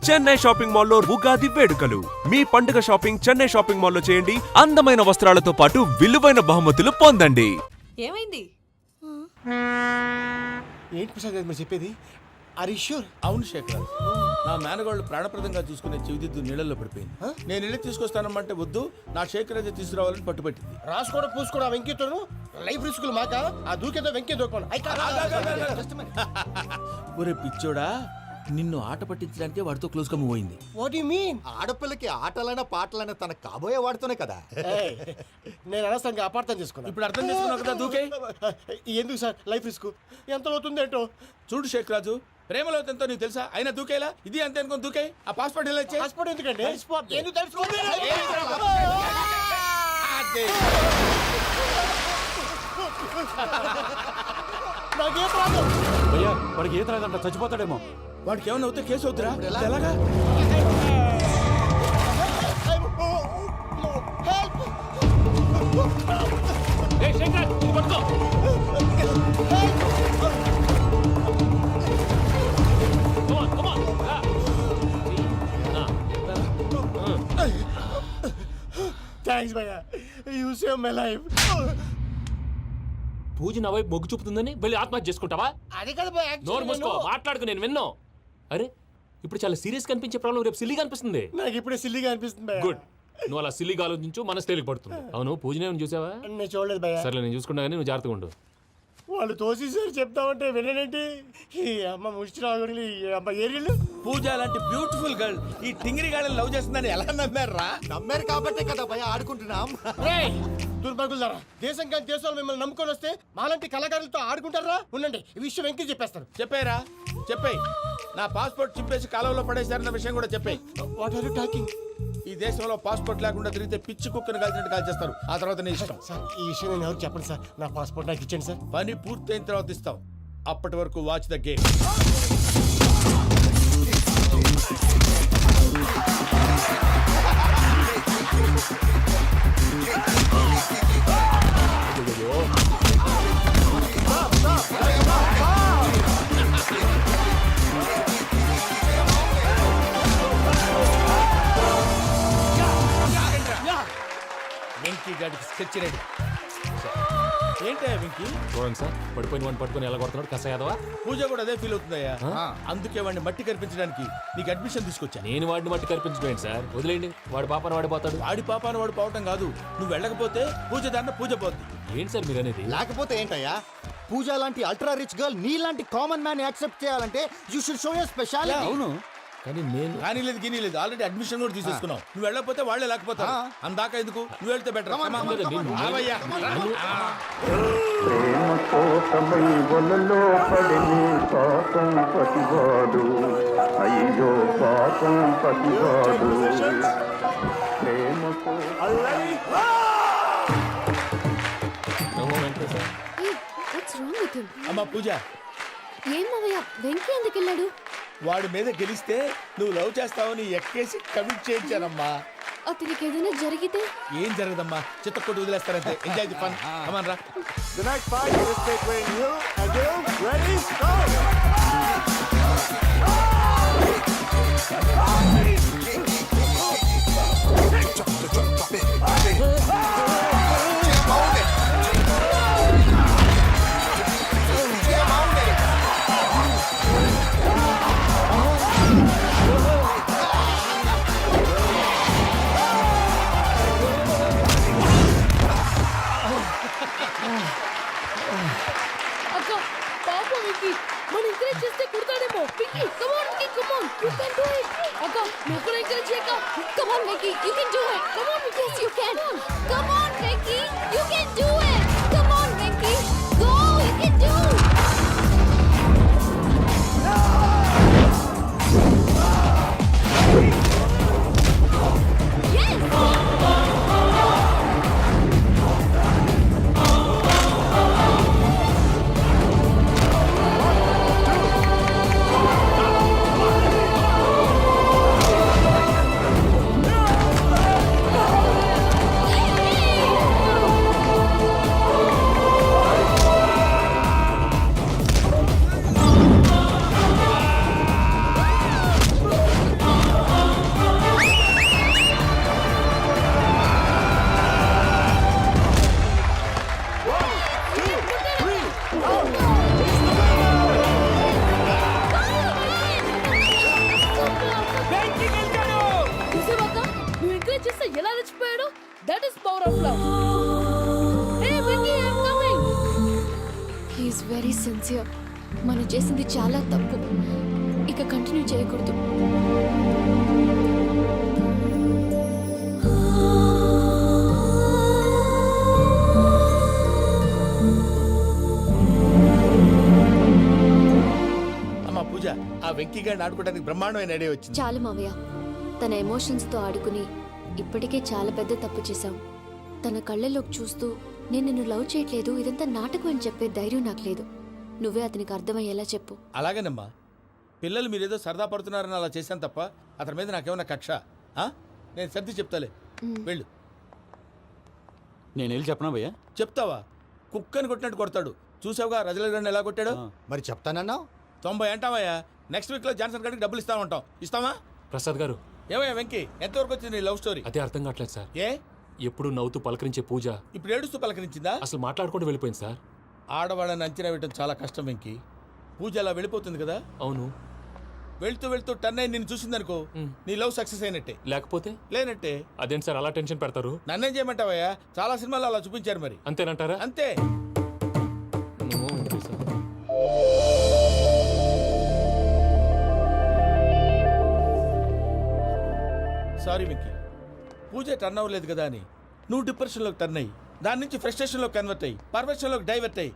Chennai shopping మాల్లో ఉగాది వేడుకలు. మీ పండుగ షాపింగ్ చెన్నై షాపింగ్ మాల్లో చేయండి. అందమైన వస్త్రాలతో పాటు విలువైన బహుమతులు పొందండి. ఏమైంది? ఏంటి ప్రసాద్ గారు మీరు చెప్పేది? Are you sure? అవును శేఖర్, నా మేనగాళ్ళు ప్రాణప్రదంగా చూసుకునే చెవిదిద్దు నీళ్ళల్లో పడిపోయింది. నేను ఇల్లు తీసుకొస్తానమ్మంటే వద్దు, నా శేఖర్ అయితే తీసుకురావాలని పట్టుబట్టింది. రాసుకోవడం పూసుకోవడం వెంకీతోను లైఫ్ రిస్కులు మాక ఆ దూకేదో వెంకీ దూకోను. ఒరే పిచ్చోడా, నిన్ను ఆట పట్టించడానికి వాడితో క్లోజ్ గా మూవ్ అయింది. What you mean? ఆడపిల్లకి ఆటలైనా పాటలైనా తన కాబోయే వాడుతూనే కదా. నేను అనవసరంగా అపార్థం చేసుకున్నా. ఇప్పుడు అర్థం చేసుకున్నావు కదా దూకే. ఎందుకు సార్ లైఫ్ రిస్క్ ఎంత అవుతుంది ఏంటో? చూడు శేఖర్ రాజు, ప్రేమలో ఎంతో నీకు తెలుసా? అయినా దూకేలా ఇది అంతే అనుకుని దూకే. ఆ పాస్పోర్ట్ ఎలా ఇచ్చే? పాస్పోర్ట్ ఎందుకండి? ఎందుకు తెలుసుకోండి? నాకేం ప్రాబ్లం? భయ్యా వాడికి ఈత రాదంట, చచ్చిపోతాడేమో. వాడికి ఏమైనా అవుతే కేసు అవుతురా? ఎలాగా? థ్యాంక్స్ భయ్యా, యు సేవ్ మై లైఫ్. పూజ నా వైపు మొగ్గు చూపుతుందని వెళ్ళి ఆత్మహత్య చేసుకుంటావా? అది కదా భయ్యా. నోరు మూసుకో, మాట్లాడుకు, నేను విన్నాను. అరే ఇప్పుడు చాలా సీరియస్ కనిపించే ప్రాబ్లం రేపు సిల్లీగా అనిపిస్తుంది. నాకు ఇప్పుడే సిల్లీగా అనిపిస్తుంది భయ్యా. గుడ్, నువ్వు అలా సిల్లీగా ఆలోచించు, మనసు తేలిక పడుతుంది. అవును, పూజనే చూసావా? నేను చూడలేదు భయ్యా. సర్లే, నేను చూసుకున్నా కానీ నువ్వు జాగ్రత్తగా ఉండు. వాళ్ళు తోసేసారు చెప్తామంటే విననేంటి? ఈ అమ్మ ముష్టి రాగుడి అమ్మ ఏరియలు. పూజ లాంటి బ్యూటిఫుల్ గర్ల్ ఈ టింగిరి గాళ్ళని లవ్ చేస్తుందని ఎలా నమ్మారా? నమ్మారు కాబట్టే కదా భయ ఆడుకుంటున్నాం. దుర్భగులారా, దేశం కానీ దేశాలు మిమ్మల్ని నమ్ముకొని వస్తే మాలాంటి కళాకారులతో ఆడుకుంటారా? ఉండండి, ఈ విషయం వెంకీ చెప్పేస్తాను. చెప్పారా? చెప్పేయ్. నా పాస్పోర్ట్ చింపేసి కాలువలో పడేశారన్న విషయం కూడా చెప్పేయ్. What are you talking? ఈ దేశంలో పాస్పోర్ట్ లేకుండా తిరిగితే పిచ్చి కుక్కను కాల్చినట్టు కాల్చేస్తారు. ఆ తర్వాత నీ ఇష్టం. సార్ ఈ విషయం నేను ఎవరు చెప్పండి సార్. నా పాస్పోర్ట్ నాకు ఇచ్చండి సార్. పని పూర్తయిన తర్వాత ఇస్తాం. అప్పటి వరకు వాచ్ ద గేమ్. వెంకీ గాడికి స్కెచ్ రెడీ. ఏంటయ్యా వెంకీ? చూడండి సార్, పడిపోయిన వాడిని పట్టుకొని ఎలా కొడుతున్నాడు కస యాదవా. పూజ కూడా అదే ఫీల్ అవుతుందయ్యా. అందుకే వాడిని మట్టి కనిపించడానికి నీకు అడ్మిషన్ తీసుకొచ్చా. నేను వాడిని మట్టి కనిపించడం సార్, వదిలేండి. వాడి పాపను వాడిపోతాడు. వాడి పాపాను వాడు పోవటం కాదు, నువ్వు వెళ్ళకపోతే పూజ దాన్న పూజ పోద్ది. ఏంటి సార్ మీరు అనేది? లేకపోతే ఏంటయ్యా, పూజ లాంటి అల్ట్రా రిచ్ గర్ల్ నీ లాంటి కామన్ మ్యాన్ యాక్సెప్ట్ చేయాలంటే you should show your speciality. అవును, కానీ నేను కానీ లేదు గిని లేదు, ఆల్రెడీ అడ్మిషన్ కూడా తీసేసుకున్నావు. నువ్వు వెళ్ళకపోతే వాళ్ళే లేకపోతారు. అందాక ఎందుకు, నువ్వు వెళ్తే బెటర్. ప్రేమ కోసమై వలలో పడిని పాపం పతివాడు, అయ్యో పాపం పతివాడు. ప్రేమకు అమ్మా పూజ, ఏం మావయ్య వెంకీ ఎందుకు వెళ్ళాడు? వాడి మీద గెలిస్తే నువ్వు లవ్ చేస్తావని ఎక్కేసి కమిట్ చేయించానమ్మా. అతనికి ఏదైనా జరిగితే? ఏం జరగదమ్మా, చిత్తకొట్టు వదిలేస్తారంటే. Enjoy the fun. కమాన్ రా. The next fight is between you and you. Ready? Go! అక్క పాప వెంకీ, మన ఎంకరేజ్ చేస్తే కుడతాడేమో. Venky come on Venky, come on, you can do it. అక్క నువ్వు కూడా ఎంకరేజ్ చేయక. Come on Venky, you can do it. Come on Venky, yes you can. Come on Venky, you can do it. Come on Venky, go, you can do. That is power of love. Hey, Vicky, I'm coming. He is very sincere. మనం చేసింది చాలా తప్పు. ఇక continue చేయకూడదు. అమ్మా పూజ, ఆ వెంకీ గారిని ఆడుకోవడానికి బ్రహ్మాండమైన ఐడియా వచ్చింది. చాలు మావయ్య. తన ఎమోషన్స్తో ఆడుకుని ఇప్పటికే చాలా పెద్ద తప్పు చేశావు. తన కళ్ళలోకి చూస్తూ నేను నిన్ను లవ్ చేయట్లేదు, ఇదంతా నాటకం అని చెప్పే ధైర్యం నాకు లేదు. నువ్వే అతనికి అర్థమయ్యేలా చెప్పు. అలాగేనమ్మా, పిల్లలు మీరేదో సరదా పడుతున్నారని అలా చేశాను తప్ప అతని మీద నాకేమన్నా కక్ష? నేను సర్ది చెప్తాలే, వెళ్ళు. నేను వెళ్ళి చెప్పనా భయ్యా? చెప్తావా? కుక్కని కొట్టినట్టు కొడతాడు. చూసావుగా రజల గారిని ఎలా కొట్టాడు? మరి చెప్తానన్నావు. 90 అంటావయ్యా. నెక్స్ట్ వీక్ లో జాన్సన్ గారికి డబ్బులు ఇస్తామంటాం. ఇస్తావా? ప్రసాద్ గారు, ఏమయ్యా వెంకీ, ఎంతవరకు వచ్చింది నీ లవ్ స్టోరీ? అదే అర్థం కావట్లేదు సార్. ఏ ఎప్పుడు నవ్వుతూ పలకరించే పూజ ఇప్పుడు ఏడుస్తూ పలకరించిందా? అసలు మాట్లాడుకుంటూ వెళ్ళిపోయింది సార్. ఆడవాళ్ళని అంచనా వేయటం చాలా కష్టం వెంకీ. పూజ అలా వెళ్ళిపోతుంది కదా. అవును. వెళ్తూ వెళ్తూ టర్న్ అయి నిన్ను చూసిందనుకో, నీ లవ్ సక్సెస్ అయినట్టే. లేకపోతే లేనట్టే. అదేంటి సార్ అలా టెన్షన్ పెడతారు? నన్నేం చేయమంటావయ్యా? చాలా సినిమాలు అలా చూపించారు మరి. అంతేనంటారా? అంతే. నమో వెంకటేశ్వర. సారీ వెంకీ, పూజ టర్న్ అవ్వలేదు కదా అని నువ్వు డిప్రెషన్లోకి టర్న్ అయ్యి దాని నుంచి ఫ్రస్ట్రేషన్లో కన్వర్ట్ అయ్యి పర్వర్షన్లోకి డైవర్ట్ అయ్యి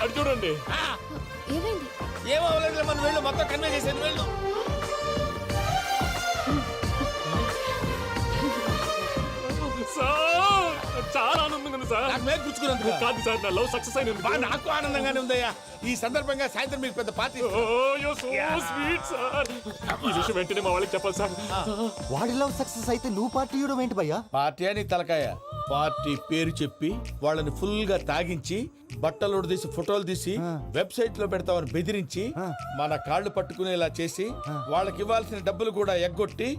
అటు చూడండి. ఏమైంది? ఏమో అవ్వలేదు, మనం వెళ్ళు, మొత్తం కన్వే చేసేది వెళ్ళు. సార్ చాలా ఆనందంగా ఉంది సార్. నాకు మీద గుచ్చుకున్నందుకు కాదు సార్, నా లవ్ సక్సెస్ అయినందుకు. నాకు ఆనందంగానే ఉందయ్యా. ఈ సందర్భంగా సాయంత్రం మీకు పెద్ద పార్టీ. Sweet sir. ఈ విషయం వెంటనే మా వాళ్ళకి చెప్పాలి సార్. వాడి లవ్ సక్సెస్ అయితే నువ్వు పార్టీ ఇవ్వడం ఏంటి భయ్యా? పార్టీ అని తలకాయ. పార్టీ పేరు చెప్పి వాళ్ళని ఫుల్ గా తాగించి బట్టలు తీసి ఫోటోలు తీసి వెబ్సైట్ లో పెడతామని బెదిరించి మన కాళ్ళు పట్టుకునేలా చేసి వాళ్ళకి ఇవ్వాల్సిన డబ్బులు కూడా ఎగ్గొట్టి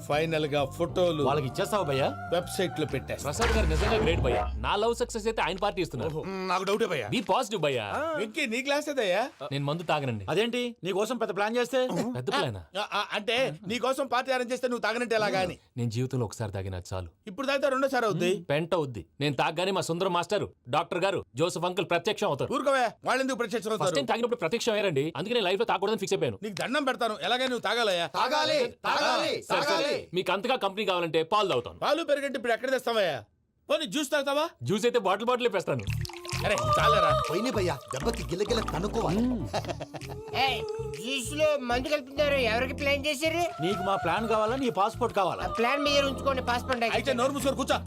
ఫైనల్ గా ఫోటోలు వాళ్ళకి ఇచ్చేస్తావా భయ్యా? వెబ్సైట్ లో పెట్టేస్తా. ప్రసాద్ గారు నిజంగా గ్రేట్ భయ్యా. నా లవ్ సక్సెస్ అయితే ఆయన పార్టీ ఇస్తున్నారు. నాకు డౌటే భయ్యా. బీ పాజిటివ్ భయ్యా. వెంకీ నీ గ్లాస్ ఏదయ్యా? నేను మందు తాగనండి. అదేంటి నీ కోసం పెద్ద ప్లాన్ చేస్తే? పెద్ద ప్లానా? అంటే నీ కోసం పార్టీ అరేంజ్ చేస్తే నువ్వు తాగనంటే ఎలాగా అని. నేను జీవితంలో ఒకసారి తాగినా చాలు. ఇప్పుడు తాగితే రెండోసారి అవుద్ది. పెంట అవుద్ది. నేను తాగగానే మా సుందరం మాస్టర్, డాక్టర్ గారు, జోసెఫ్ అంకుల్ ప్రత్యక్షం అవుతారు. ఊరుకోవే, వాళ్ళు ఎందుకు ప్రత్యక్షం ఫస్ట్ అవుతారు? టైం తాగినప్పుడు ప్రత్యక్షం అయ్యారండి. అందుకే నేను లైఫ్ లో తాగకూడదని ఫిక్స్ అయిపోయాను. నీకు దండం పెడతాను, ఎలాగైనా నువ్వు తాగాలయ్యా. తాగాలి తాగాలి సరే, సరే. తాగాలి. మీకు అంతగా కంపెనీ కావాలంటే పాలు తాగుతాను. పాలు పెరిగంటే ఇప్పుడు ఎక్కడ తెస్తావయ్యా? పోనీ జ్యూస్ తాగుతావా? జ్యూస్ అయితే బాటిల్ పెస్తాను. అరే చాలరా. పోయినే భయ్యా, దెబ్బకి గిల్లగిల్ల కనుక్కోవాలి. జ్యూస్ లో మందు కలుపుతున్నారు. ఎవరికి ప్లాన్ చేశారు? నీకు మా ప్లాన్ కావాలా, నీ పాస్పోర్ట్ కావాలా? ఆ ప్లాన్ మీద ఉంచుకోండి, పాస్పోర్ట్ అయితే నోరు మూసుకొని కూర్చో.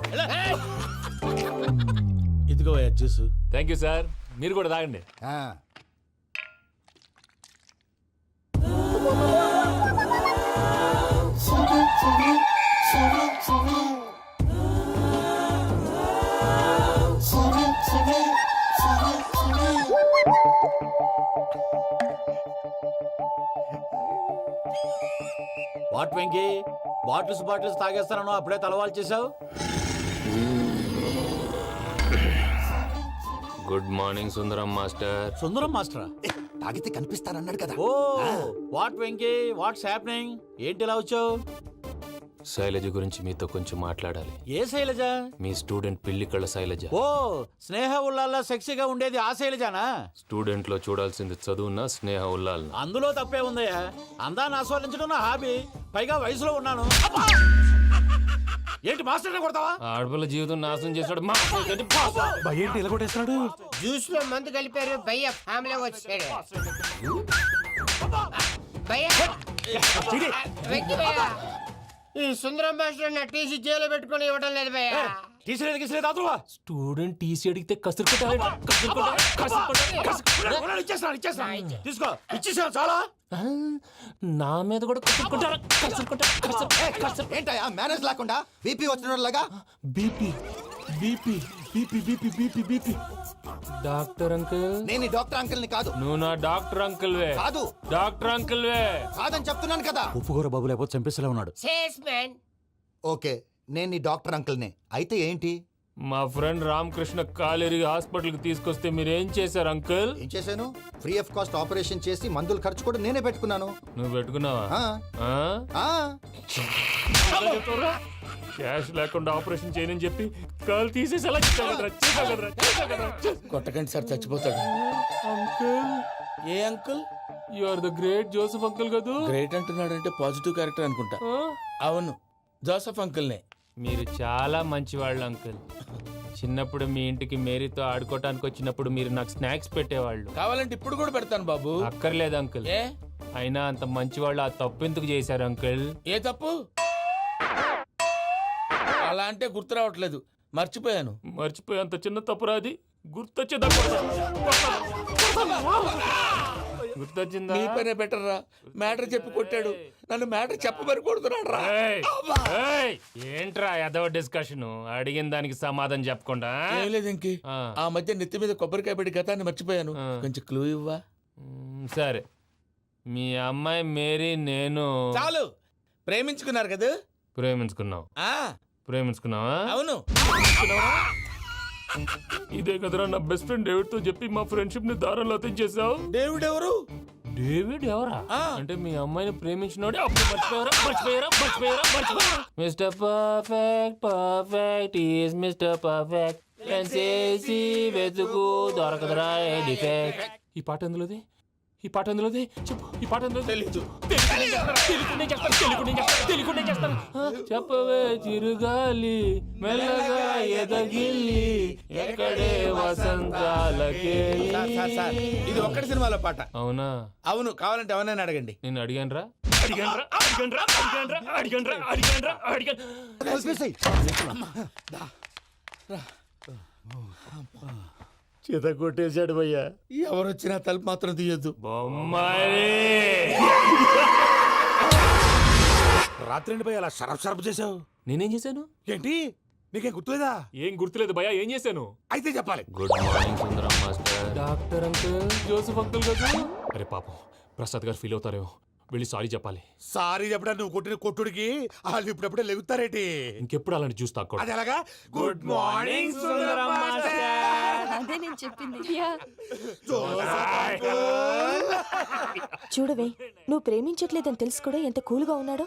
ఇదిగోవయ్యా జ్యూస్. Thank you sir. మీరు కూడా తాగండి. ఆ. వాట్ వెంకీ, బాటిల్స్ తాగేస్తానో అప్పుడే తలవాలు చేసావు? Good morning Sundaram master. Sundaram మాస్టరా? ఏ, తాగితే కనిపిస్తానన్నాడు కదా. Oh what Venky, what's happening? ఏంటి ఇలా వచ్చావు? శైలజ గురించి మీతో కొంచెం మాట్లాడాలి. ఏ శైలజ? మీ స్టూడెంట్ పిల్లి కళ్ళ శైలజ. ఓ స్నేహ ఉల్లాల్లో సెక్సీగా ఉండేది ఆ శైలజానా? స్టూడెంట్ లో చూడాల్సింది చదువున స్నేహ ఉల్లాల్. అందులో తప్పే ఉందయ్యా. అందాన్ని ఆస్వాదించడం నా హాబీ. పైగా వయసులో ఉన్నాను. అబ్బా! ఏంటి మాస్టర్ని కొడతావా? ఆడపిల్ల జీవితం నాశనం చేశాడు. ఏంటి ఇలా కొట్టేస్తున్నాడు? జ్యూస్ లో మందు కలిపారు. భయ్య ఫ్యామిలీ వచ్చాడు. భయ్య వెక్కి భయ్య, ఈ సుందరం మాస్టర్ నా టీసీ జైల్లో పెట్టుకొని ఇవ్వడం లేదు భయ్య. తీసిలేదు అదువా? స్టూడెంట్ టీసీ అడిగితే ఇచ్చేస్తాను. తీసుకో, ఇచ్చేసాను చాలా. నా మీద కూడా ఏంటయ్యా మేనేజ్ లేకుండా బీపీ వచ్చినలాగా? BP BP BP BP BP BP. Doctor uncle, నేను ఈ డాక్టర్ అంకుల్ ని కాదు. నువ్వు నా డాక్టర్ అంకుల్ వే. కాదు. డాక్టర్ అంకుల్ వే. కాదని చెప్తున్నాను కదా. ఉప్పుకూర బాబు లేకపోతే చంపేసేలా ఉన్నాడు. Sales man. ఓకే, నేను ఈ డాక్టర్ అంకుల్ నే. అయితే ఏంటి? మా ఫ్రెండ్ రామకృష్ణ కాలేరి హాస్పిటల్కి తీసుకొస్తే మీరేం చేశారు అంకుల్? ఏం చేశాను? ఫ్రీ ఆఫ్ కాస్ట్ ఆపరేషన్ చేసి మందుల ఖర్చు కూడా నేనే పెట్టుకున్నాను. నువ్వు పెట్టుకున్నావా? ఆ, ఆ. క్యాష్ లేకుండా ఆపరేషన్ చేయనని చెప్పి కాలు తీసేసి అలా కొట్టకండి సార్, చచ్చిపోతాడు. అంకుల్, ఏ uncle? You are the great Joseph uncle కదా? గ్రేట్ అంటున్నాడంటే పాజిటివ్ క్యారెక్టర్ అనుకుంటా. అవును, జోసఫ్ అంకుల్నే. మీరు చాలా మంచివాళ్ళు అంకుల్. చిన్నప్పుడు మీ ఇంటికి మేరీతో ఆడుకోవటానికి వచ్చినప్పుడు మీరు నాకు స్నాక్స్ పెట్టేవాళ్ళు. కావాలంటే ఇప్పుడు కూడా పెడతాను బాబు. అక్కర్లేదు అంకుల్. ఏ అయినా అంత మంచివాళ్ళు ఆ తప్పు ఎందుకు చేశారు అంకుల్? ఏ తప్పు? అలా అంటే గుర్తు రావట్లేదు, మర్చిపోయాను. మర్చిపోయి అంత చిన్న తప్పురా అది? గుర్తొచ్చిందా? నీ పనే బెటర్ రా. మ్యాటర్ చెప్పి కొట్టాడు, నన్ను మ్యాటర్ చెప్పమని కొడుతున్నాడు రా. ఏంట్రా ఎదవ డిస్కషన్? అడిగిన దానికి సమాధానం చెప్పకుండా? ఏం లేదు ఇంకి. ఆ మధ్య నెత్తి మీద కొబ్బరికాయ పెట్టి గతాన్ని మర్చిపోయాను. కొంచెం క్లూ ఇవ్వా? సరే, మీ అమ్మాయి మేరీ నేను చాలు. ప్రేమించుకున్నారు కదా? ప్రేమించుకున్నావు. ప్రేమించుకున్నావా? అవును. ఇదే కదరా నా బెస్ట్ ఫ్రెండ్ డేవిడ్ తో చెప్పి మా ఫ్రెండ్షిప్ ని దారంలో తెంచేసావు. డేవిడ్ ఎవరు? డేవిడ్ ఎవరా? అంటే మీ అమ్మాయిని ప్రేమించినోడే అప్పుడు మర్చిపోయారా? Mister perfect, perfect is mister perfect. చేసి వెతుకు దొరకదురా డిఫెక్ట్. ఈ పాట ఎందులోది? చెప్పు. ఈ పాట ఎందులో? తెలీదు. చెప్పవే చిరుగాలి మెల్లగా ఎదగిల్లి ఎక్కడే వసంతాలకే. ఇది ఒక్కటి సినిమాలో పాట. అవునా? అవును. కావాలంటే ఎవరైనా అడగండి. నేను అడిగాను. చేత కొట్టేశాడు భయ్యా. ఎవరొచ్చినా తలుపు మాత్రం తీయొద్దు. రాత్రి భయ్య అలా షరఫ్ చేసావు. నేనేం చేశాను? ఏంటి, నీకేం గుర్తులేదా? ఏం గుర్తులేదు భయ్యా. ఏం చేశాను? అయితే చెప్పాలి. Good morning Sundaram master. Doctor uncle, Joseph uncle కదా? అరే పాపం, ప్రసాద్ గారు ఫీల్ అవుతారేమో. వెళ్ళి సారీ చెప్పాలి. సారీ చెప్పడా? నువ్వు కొట్టిన కొట్టుడికి వాళ్ళు ఇప్పుడప్పుడే లెగుతారేటి? ఇంకెప్పుడు అలాంటి జ్యూస్ తాక్కూడదు. అది ఎలాగా? Good morning Sundaram master. అదే నేను చెప్పింది. చూడవే, నువ్వు ప్రేమించట్లేదని తెలుసు కూడా ఎంత కూల్గా ఉన్నాడో.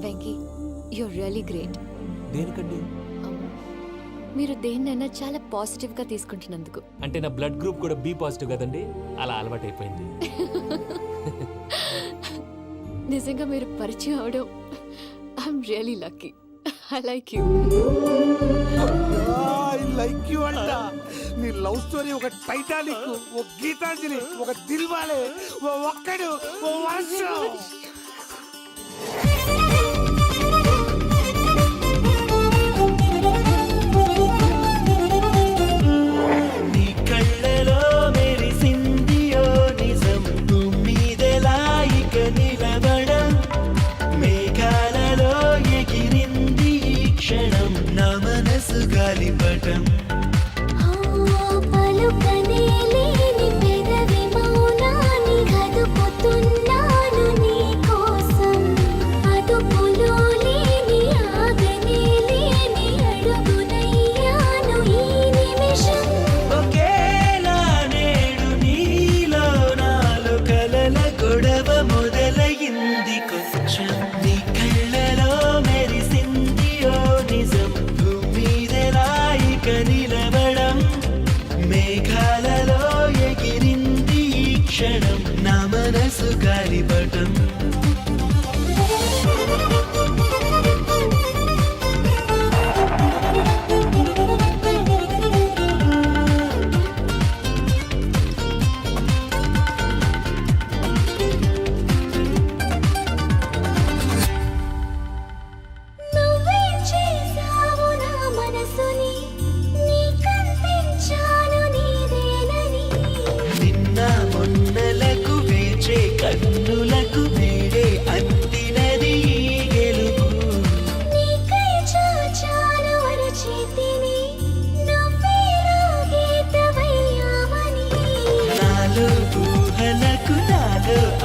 Venky, you're really great. దేనికండి? మీరు దేన్నైనా చాలా పాజిటివ్ గా తీసుకుంటున్నందుకు. అంటే నా బ్లడ్ గ్రూప్ కూడా బి పాజిటివ్ కదండి, అలా అలవాటు అయిపోయింది. నిజంగా మీరు పరిచయం అవడం I'm really lucky. I like you. I like you అంట. నీ లవ్ స్టోరీ ఒక టైటానిక్, ఒక గీతాంజలి, ఒక దిల్వాలే, ఓ ఒక్కడు, ఓ వర్షం.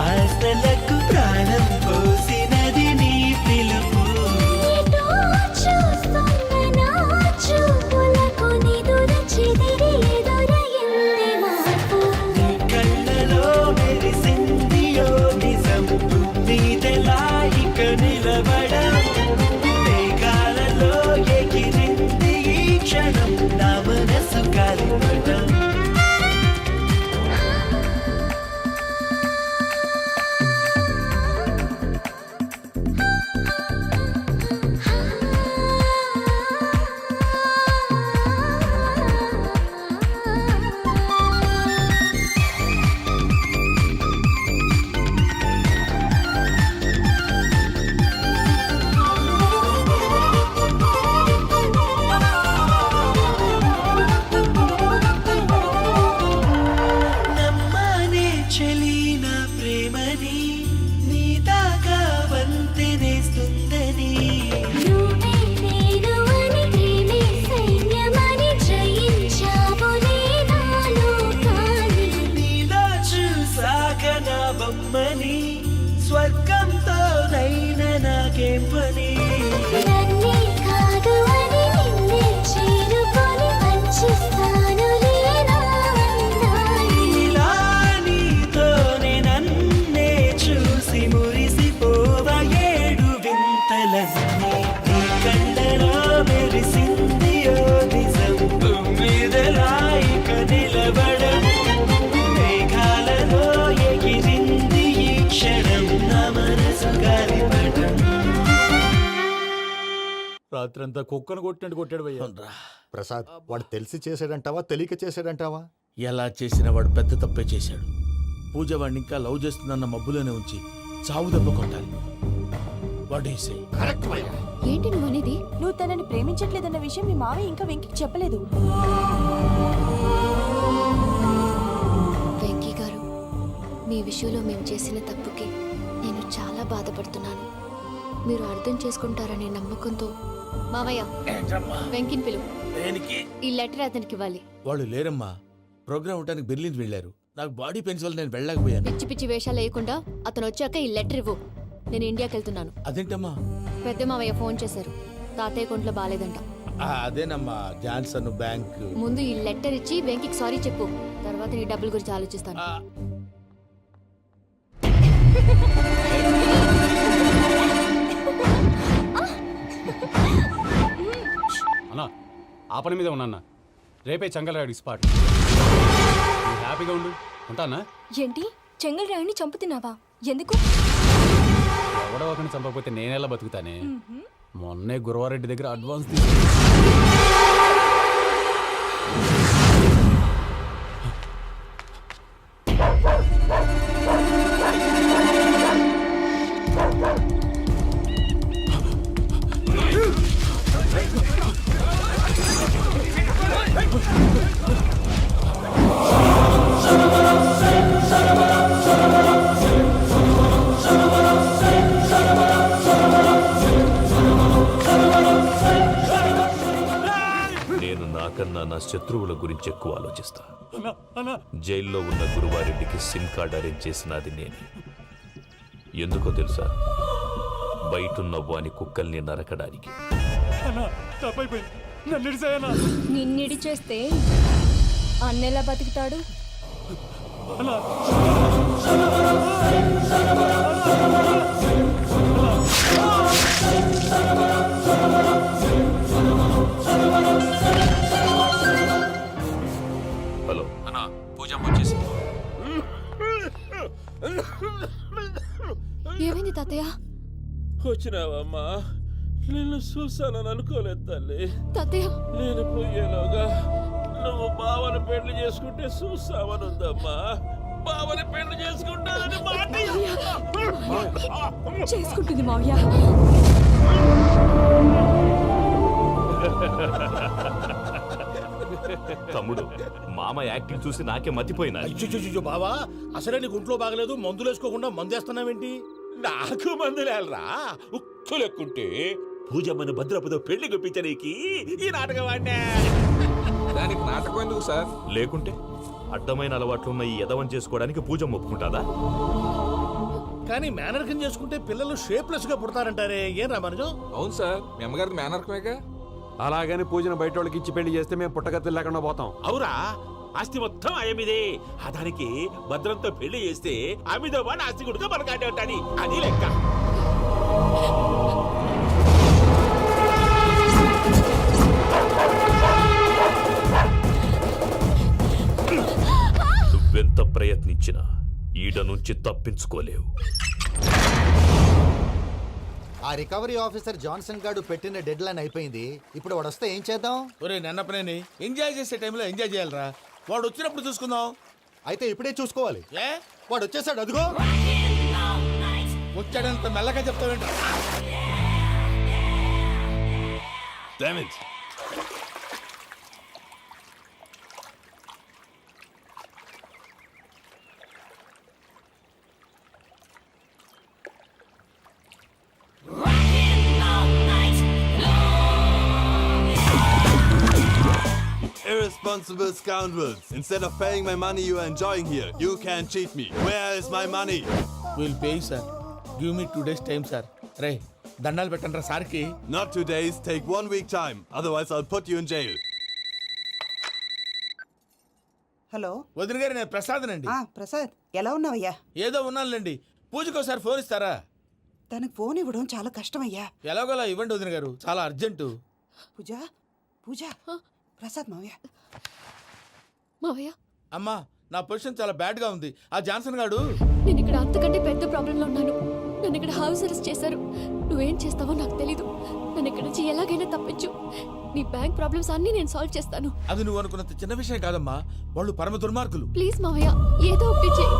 ఆశలకు ప్రాణం పోసినది నీ పిలుపు. రాత్రంతా కుక్కను కొట్టినట్టు కొట్టాడు భయ్యా. ప్రసాద్ వాడు తెలిసి చేసాడంటావా తెలియక చేసాడంటావా? ఎలా చేసిన వాడు పెద్ద తప్పే చేశాడు. పూజ వాడిని ఇంకా లవ్ చేస్తుందన్న మబ్బులోనే ఉంచి చావు దెబ్బ కొట్టాలి. What you say? కరెక్ట్ భయ్యా. ఏంటి నువ్వు అనేది? నువ్వు తనని ప్రేమించట్లేదన్న విషయం మీ మావయ్య ఇంకా వెంకికి చెప్పలేదు. వెంకీ గారు, మీ విషయంలో మేము చేసిన తప్పుకి నేను చాలా బాధపడుతున్నాను. మీరు అర్థం చేసుకుంటారనే నమ్మకంతో మావయ్య వెంకిని పిలువు. దేనికి? ఈ లెటర్ అతనికి ఇవ్వాలి. వాళ్ళు లేరమ్మా, ప్రోగ్రామ్ ఉండడానికి బెర్లిన్ వెళ్ళారు. నాకు బాడీ పెయిన్స్ వల్ల నేను వెళ్ళలేకపోయాను. పిచ్చి పిచ్చి వేషాలు వేయకుండా అతను వచ్చాక ఈ లెటర్ ఇవ్వు. నేను ఇండియాకి వెళ్తున్నాను. అదేంటమ్మా? పెద్ద మావయ్య ఫోన్ చేశారు. తాతయ్య కొంట్లో బాగాలేదంట. అదేనమ్మా, జాన్సన్ బ్యాంక్. ముందు ఈ లెటర్ ఇచ్చి వెంకికి సారీ చెప్పు. తర్వాత నీ డబ్బుల గురించి ఆలోచిస్తాను. అన్నా ఆ పని మీద ఉన్నా రేపే చంగలరాయుడికి స్పాట్. హ్యాపీగా ఉండు. ఉంటానా? ఏంటి చెంగల్ రాయుడిని చంపుతున్నావా? ఎందుకు? ఎవడో ఒకరిని చంపకపోతే నేనెలా బతుకుతానే. మొన్నే గురవారెడ్డి దగ్గర అడ్వాన్స్ నేను నాకన్నా నా శత్రువుల గురించి ఎక్కువ ఆలోచిస్తా. జైల్లో ఉన్న గురువారెడ్డికి సిమ్ కార్డ్ అరేంజ్ చేసినది నేనే. ఎందుకో తెలుసా? బయటున్న వాని కుక్కల్ని నరకడానికి. నిన్నిడి చేస్తే అన్నెలా బతుకుతాడు? హలో అన్నా, పూజమ్మ వచ్చేసింది. ఏమైంది తాతయ్య? వచ్చినావమ్మా? నిన్ను చూసానని అనుకోలేదు తల్లి. తాతయ్య నేను పోయేలోగా నువ్వు బావని పెళ్లి చేసుకుంటే చూస్తావని ఉందమ్మా. బావని పెళ్లి చేసుకుంటానని మాట చేసుకుంటుంది మావయ్య. తమ్ముడు, మామ యాక్టింగ్ చూసి నాకే మతిపోయినా. అయ్యో బావా, అసలే నీకు ఒంట్లో బాగలేదు, మందులు వేసుకోకుండా మందు వేస్తున్నావేంటి? నాకు మందులేలరా, ఉక్కు లెక్కుంటే పూజమ్మని భద్రపదో పెళ్లి గుప్పించనీకి ఈ నాటకం వాడినా. దానికి నాటకం ఎందుకు సార్? లేకుంటే అడ్డమైన అలవాట్లున్న ఈ యదవం చేసుకోవడానికి పూజమ్మ ఒప్పుకుంటాదా? కానీ మేనర్కం చేసుకుంటే పిల్లలు షేప్లెస్ గా పుడతారంటారే, ఏం రామానుజం? అవును సార్, మీ అమ్మగారిది మేనర్కమేగా. అలాగని పూజను బయట వాళ్ళకి ఇచ్చి పెళ్లి చేస్తే మేము పుట్టగతులు లేకుండా పోతాం. అవురా, ఆస్తి మొత్తం ఆయమిదే. ఆ దానికి భద్రంతో పెళ్లి చేస్తే ఆమెతో పాటు ఆస్తి గుడిగా మనకాడే ఉంటాని, అది లెక్క. నువ్వెంత ప్రయత్నించినా ఈడ నుంచి తప్పించుకోలేవు. ఆ రికవరీ ఆఫీసర్ జాన్సన్ గారు పెట్టిన డెడ్ లైన్ అయిపోయింది. ఇప్పుడు వాడు వస్తే ఏం చేద్దాం? ఒరే నన్నపనేని, ఎంజాయ్ చేసే టైంలో ఎంజాయ్ చేయాలరా. వాడు వచ్చినప్పుడు చూసుకుందాం. అయితే ఇప్పుడే చూసుకోవాలి. ఏ వాడు వచ్చేసాడు, అదిగో. వచ్చాడంత మెల్లగా చెప్తావేంట? Irresponsible scoundrels. Instead of paying my money you are enjoying here, you can't cheat me. Where is my money? Will pay sir. Give me 2 days time sir. రే దండాలు పెట్టండి రా సార్కి. Not 2 days, take 1 week time. Otherwise I'll put you in jail. Hello వదిన గారు, నేను ప్రసాదనండి. ప్రసాద్, ఎలా ఉన్నావయ్యా? ఏదో ఉన్నానులేండి. పూజకి ఒకసారి ఫోన్ ఇస్తారా? తనకు ఫోన్ ఇవ్వడం చాలా కష్టమయ్యా. ఎలాగోలా ఇవ్వండి వదిన గారు, చాలా అర్జెంటు. పూజ పూజ ప్రసాద్ మావయ్య. మావయ్య, అమ్మా, నా పొజిషన్ చాలా బ్యాడ్ గా ఉంది. ఆ జాన్సన్ గాడు. నేను ఇక్కడ అంతకంటే పెద్ద ప్రాబ్లంలో ఉన్నాను. నన్ను ఇక్కడ హౌస్ అరెస్ట్ చేశారు. నువ్వేం చేస్తావో నాకు తెలీదు. నన్ను ఇక్కడి నుంచి ఎలాగైనా తప్పించు. నీ బ్యాంక్ ప్రాబ్లమ్స్ అన్నీ నేను సాల్వ్ చేస్తాను. అది నువ్వు అనుకున్నంత చిన్న విషయం కాదమ్మా. వాళ్ళు పరమ దుర్మార్గులు. ప్లీజ్ మావయ్య, ఏదో ఒకటి చెయ్యి.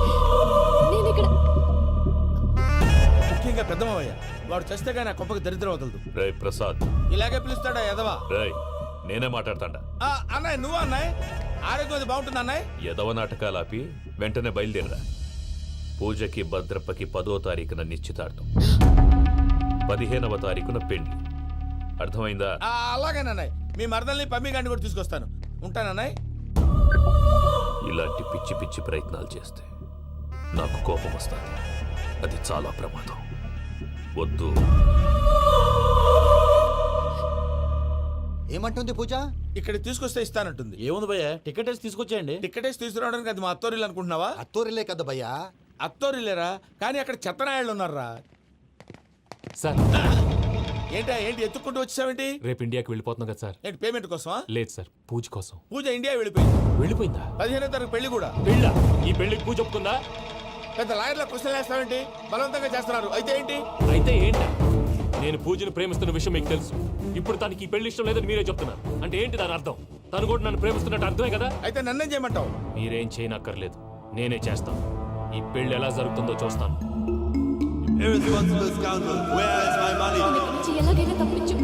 నేను ఇక్కడ ముఖ్యంగా పెద్దమావయ్య, వాడు చస్తే కానీ ఆ కొంపకి దరిద్రం వదలదు. రే ప్రసాద్, ఇలాగే పిలుస్తాడా ఎదవా? రే నేనే మాట్లాడతాడా? అన్నయ్య నువ్వు అన్నయ్య, ఆరోగ్యం అది బాగుంటుంది అన్నయ్య. ఎదవ నాటకాలు ఆపి వెంటనే బయలుదేరరా. పూజకి భద్రప్పకి 10వ తారీఖున నిశ్చితార్థం, 15వ తారీఖున పెళ్లి. అర్థమైందా? అలాగేనన్నయ్య, మీ మరదల్ని పమ్మి గండి కూడా తీసుకొస్తాను. ఉంటానన్నయ్య. ఇలాంటి పిచ్చి పిచ్చి ప్రయత్నాలు చేస్తే నాకు కోపం వస్తుంది. అది చాలా ప్రమాదం. వద్దు. ఏమంటుంది పూజ? ఇక్కడ తీసుకొస్తే ఇస్తానంటుంది. ఏముంది భయ్యా, టికెట్ వేసి తీసుకొచ్చేయండి. టికెట్ వేసి తీసుకురావడానికి అది మా అత్తోరిల్లు అనుకుంటున్నావా? అత్తోరిలే కదా భయ్యా. అత్తోరిల్లేరా, కానీ అక్కడ చెత్తనాయాళ్ళు ఉన్నారా. సార్ ఏంటి ఎత్తుక్కుంటూ వచ్చావేంటి? రేపు ఇండియాకి వెళ్ళిపోతున్నాం కదా సార్. ఏంటి పేమెంట్ కోసమా? లేదు సార్, పూజ కోసం. పూజ ఇండియా వెళ్ళిపోయింది. వెళ్ళిపోయిందా? 15వ తారీఖు పెళ్లి కూడా. పెళ్ళా? ఈ పెళ్లికి పూజ ఒప్పుకుందా? పెద్ద లాయర్ల క్వశ్చన్ వేస్తావేంటి? బలవంతంగా చేస్తున్నారు. అయితే ఏంటి? అయితే ఏంటి? నేను పూజను ప్రేమిస్తున్న విషయం మీకు తెలుసు. ఇప్పుడు తనకి ఈ పెళ్లి ఇష్టం లేదని మీరే చెప్తున్నారు. అంటే ఏంటి దాని అర్థం? తను కూడా నన్ను ప్రేమిస్తున్నట్టు అర్థమే కదా. అయితే నన్నేం చేయమంటావు? మీరేం చేయనక్కర్లేదు, నేనే చేస్తాను. ఈ పెళ్లి ఎలా జరుగుతుందో చూస్తాను. Irresponsible scoundrel, where is my money? నన్ను ఇక్కడి నుంచి ఎలాగైనా తప్పించు.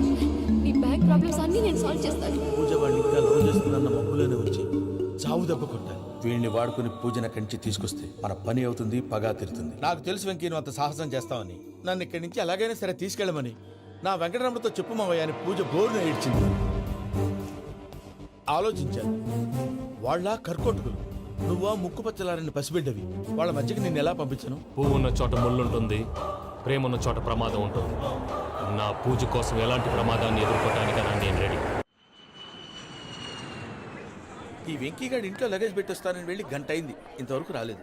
నీ బ్యాంక్ ప్రాబ్లమ్స్ అన్నీ నేను సాల్వ్ చేస్తాను. పూజ వాడిని ఇంకా లవ్ చేస్తుందన్న మబ్బులోనే వచ్చి చావు దెబ్బ కొట్టాలి. వీళ్ళని వాడుకుని పూజన కంచి తీసుకొస్తే మన పని అవుతుంది, పగా తీరుతుంది. నాకు తెలుసు వెంకీ నువ్వు అంత సాహసం చేస్తావని. నన్ను ఇక్కడి నుంచి ఎలాగైనా సరే తీసుకెళ్ళమని నా వెంకటరమణతో చెప్పు మావయ్య అని పూజ బోరున ఏడ్చింది. ఆలోచించాను, వాళ్ళ కర్కోటకులు, నువ్వా ముక్కు పచ్చలారని పసిబిడ్డవి. వాళ్ళ మధ్యకి నేను ఎలా పంపించను? పువ్వు ఉన్న చోట ముళ్ళుంటుంది, ప్రేమ ఉన్న చోట ప్రమాదం ఉంటుంది. నా పూజ కోసం ఎలాంటి ప్రమాదాన్ని ఎదుర్కోవడానికైనా నేను రెడీ. ఈ వెంకీగాడి ఇంట్లో లగేజ్ పెట్టొస్తానని వెళ్ళి గంట అయింది, ఇంతవరకు రాలేదు.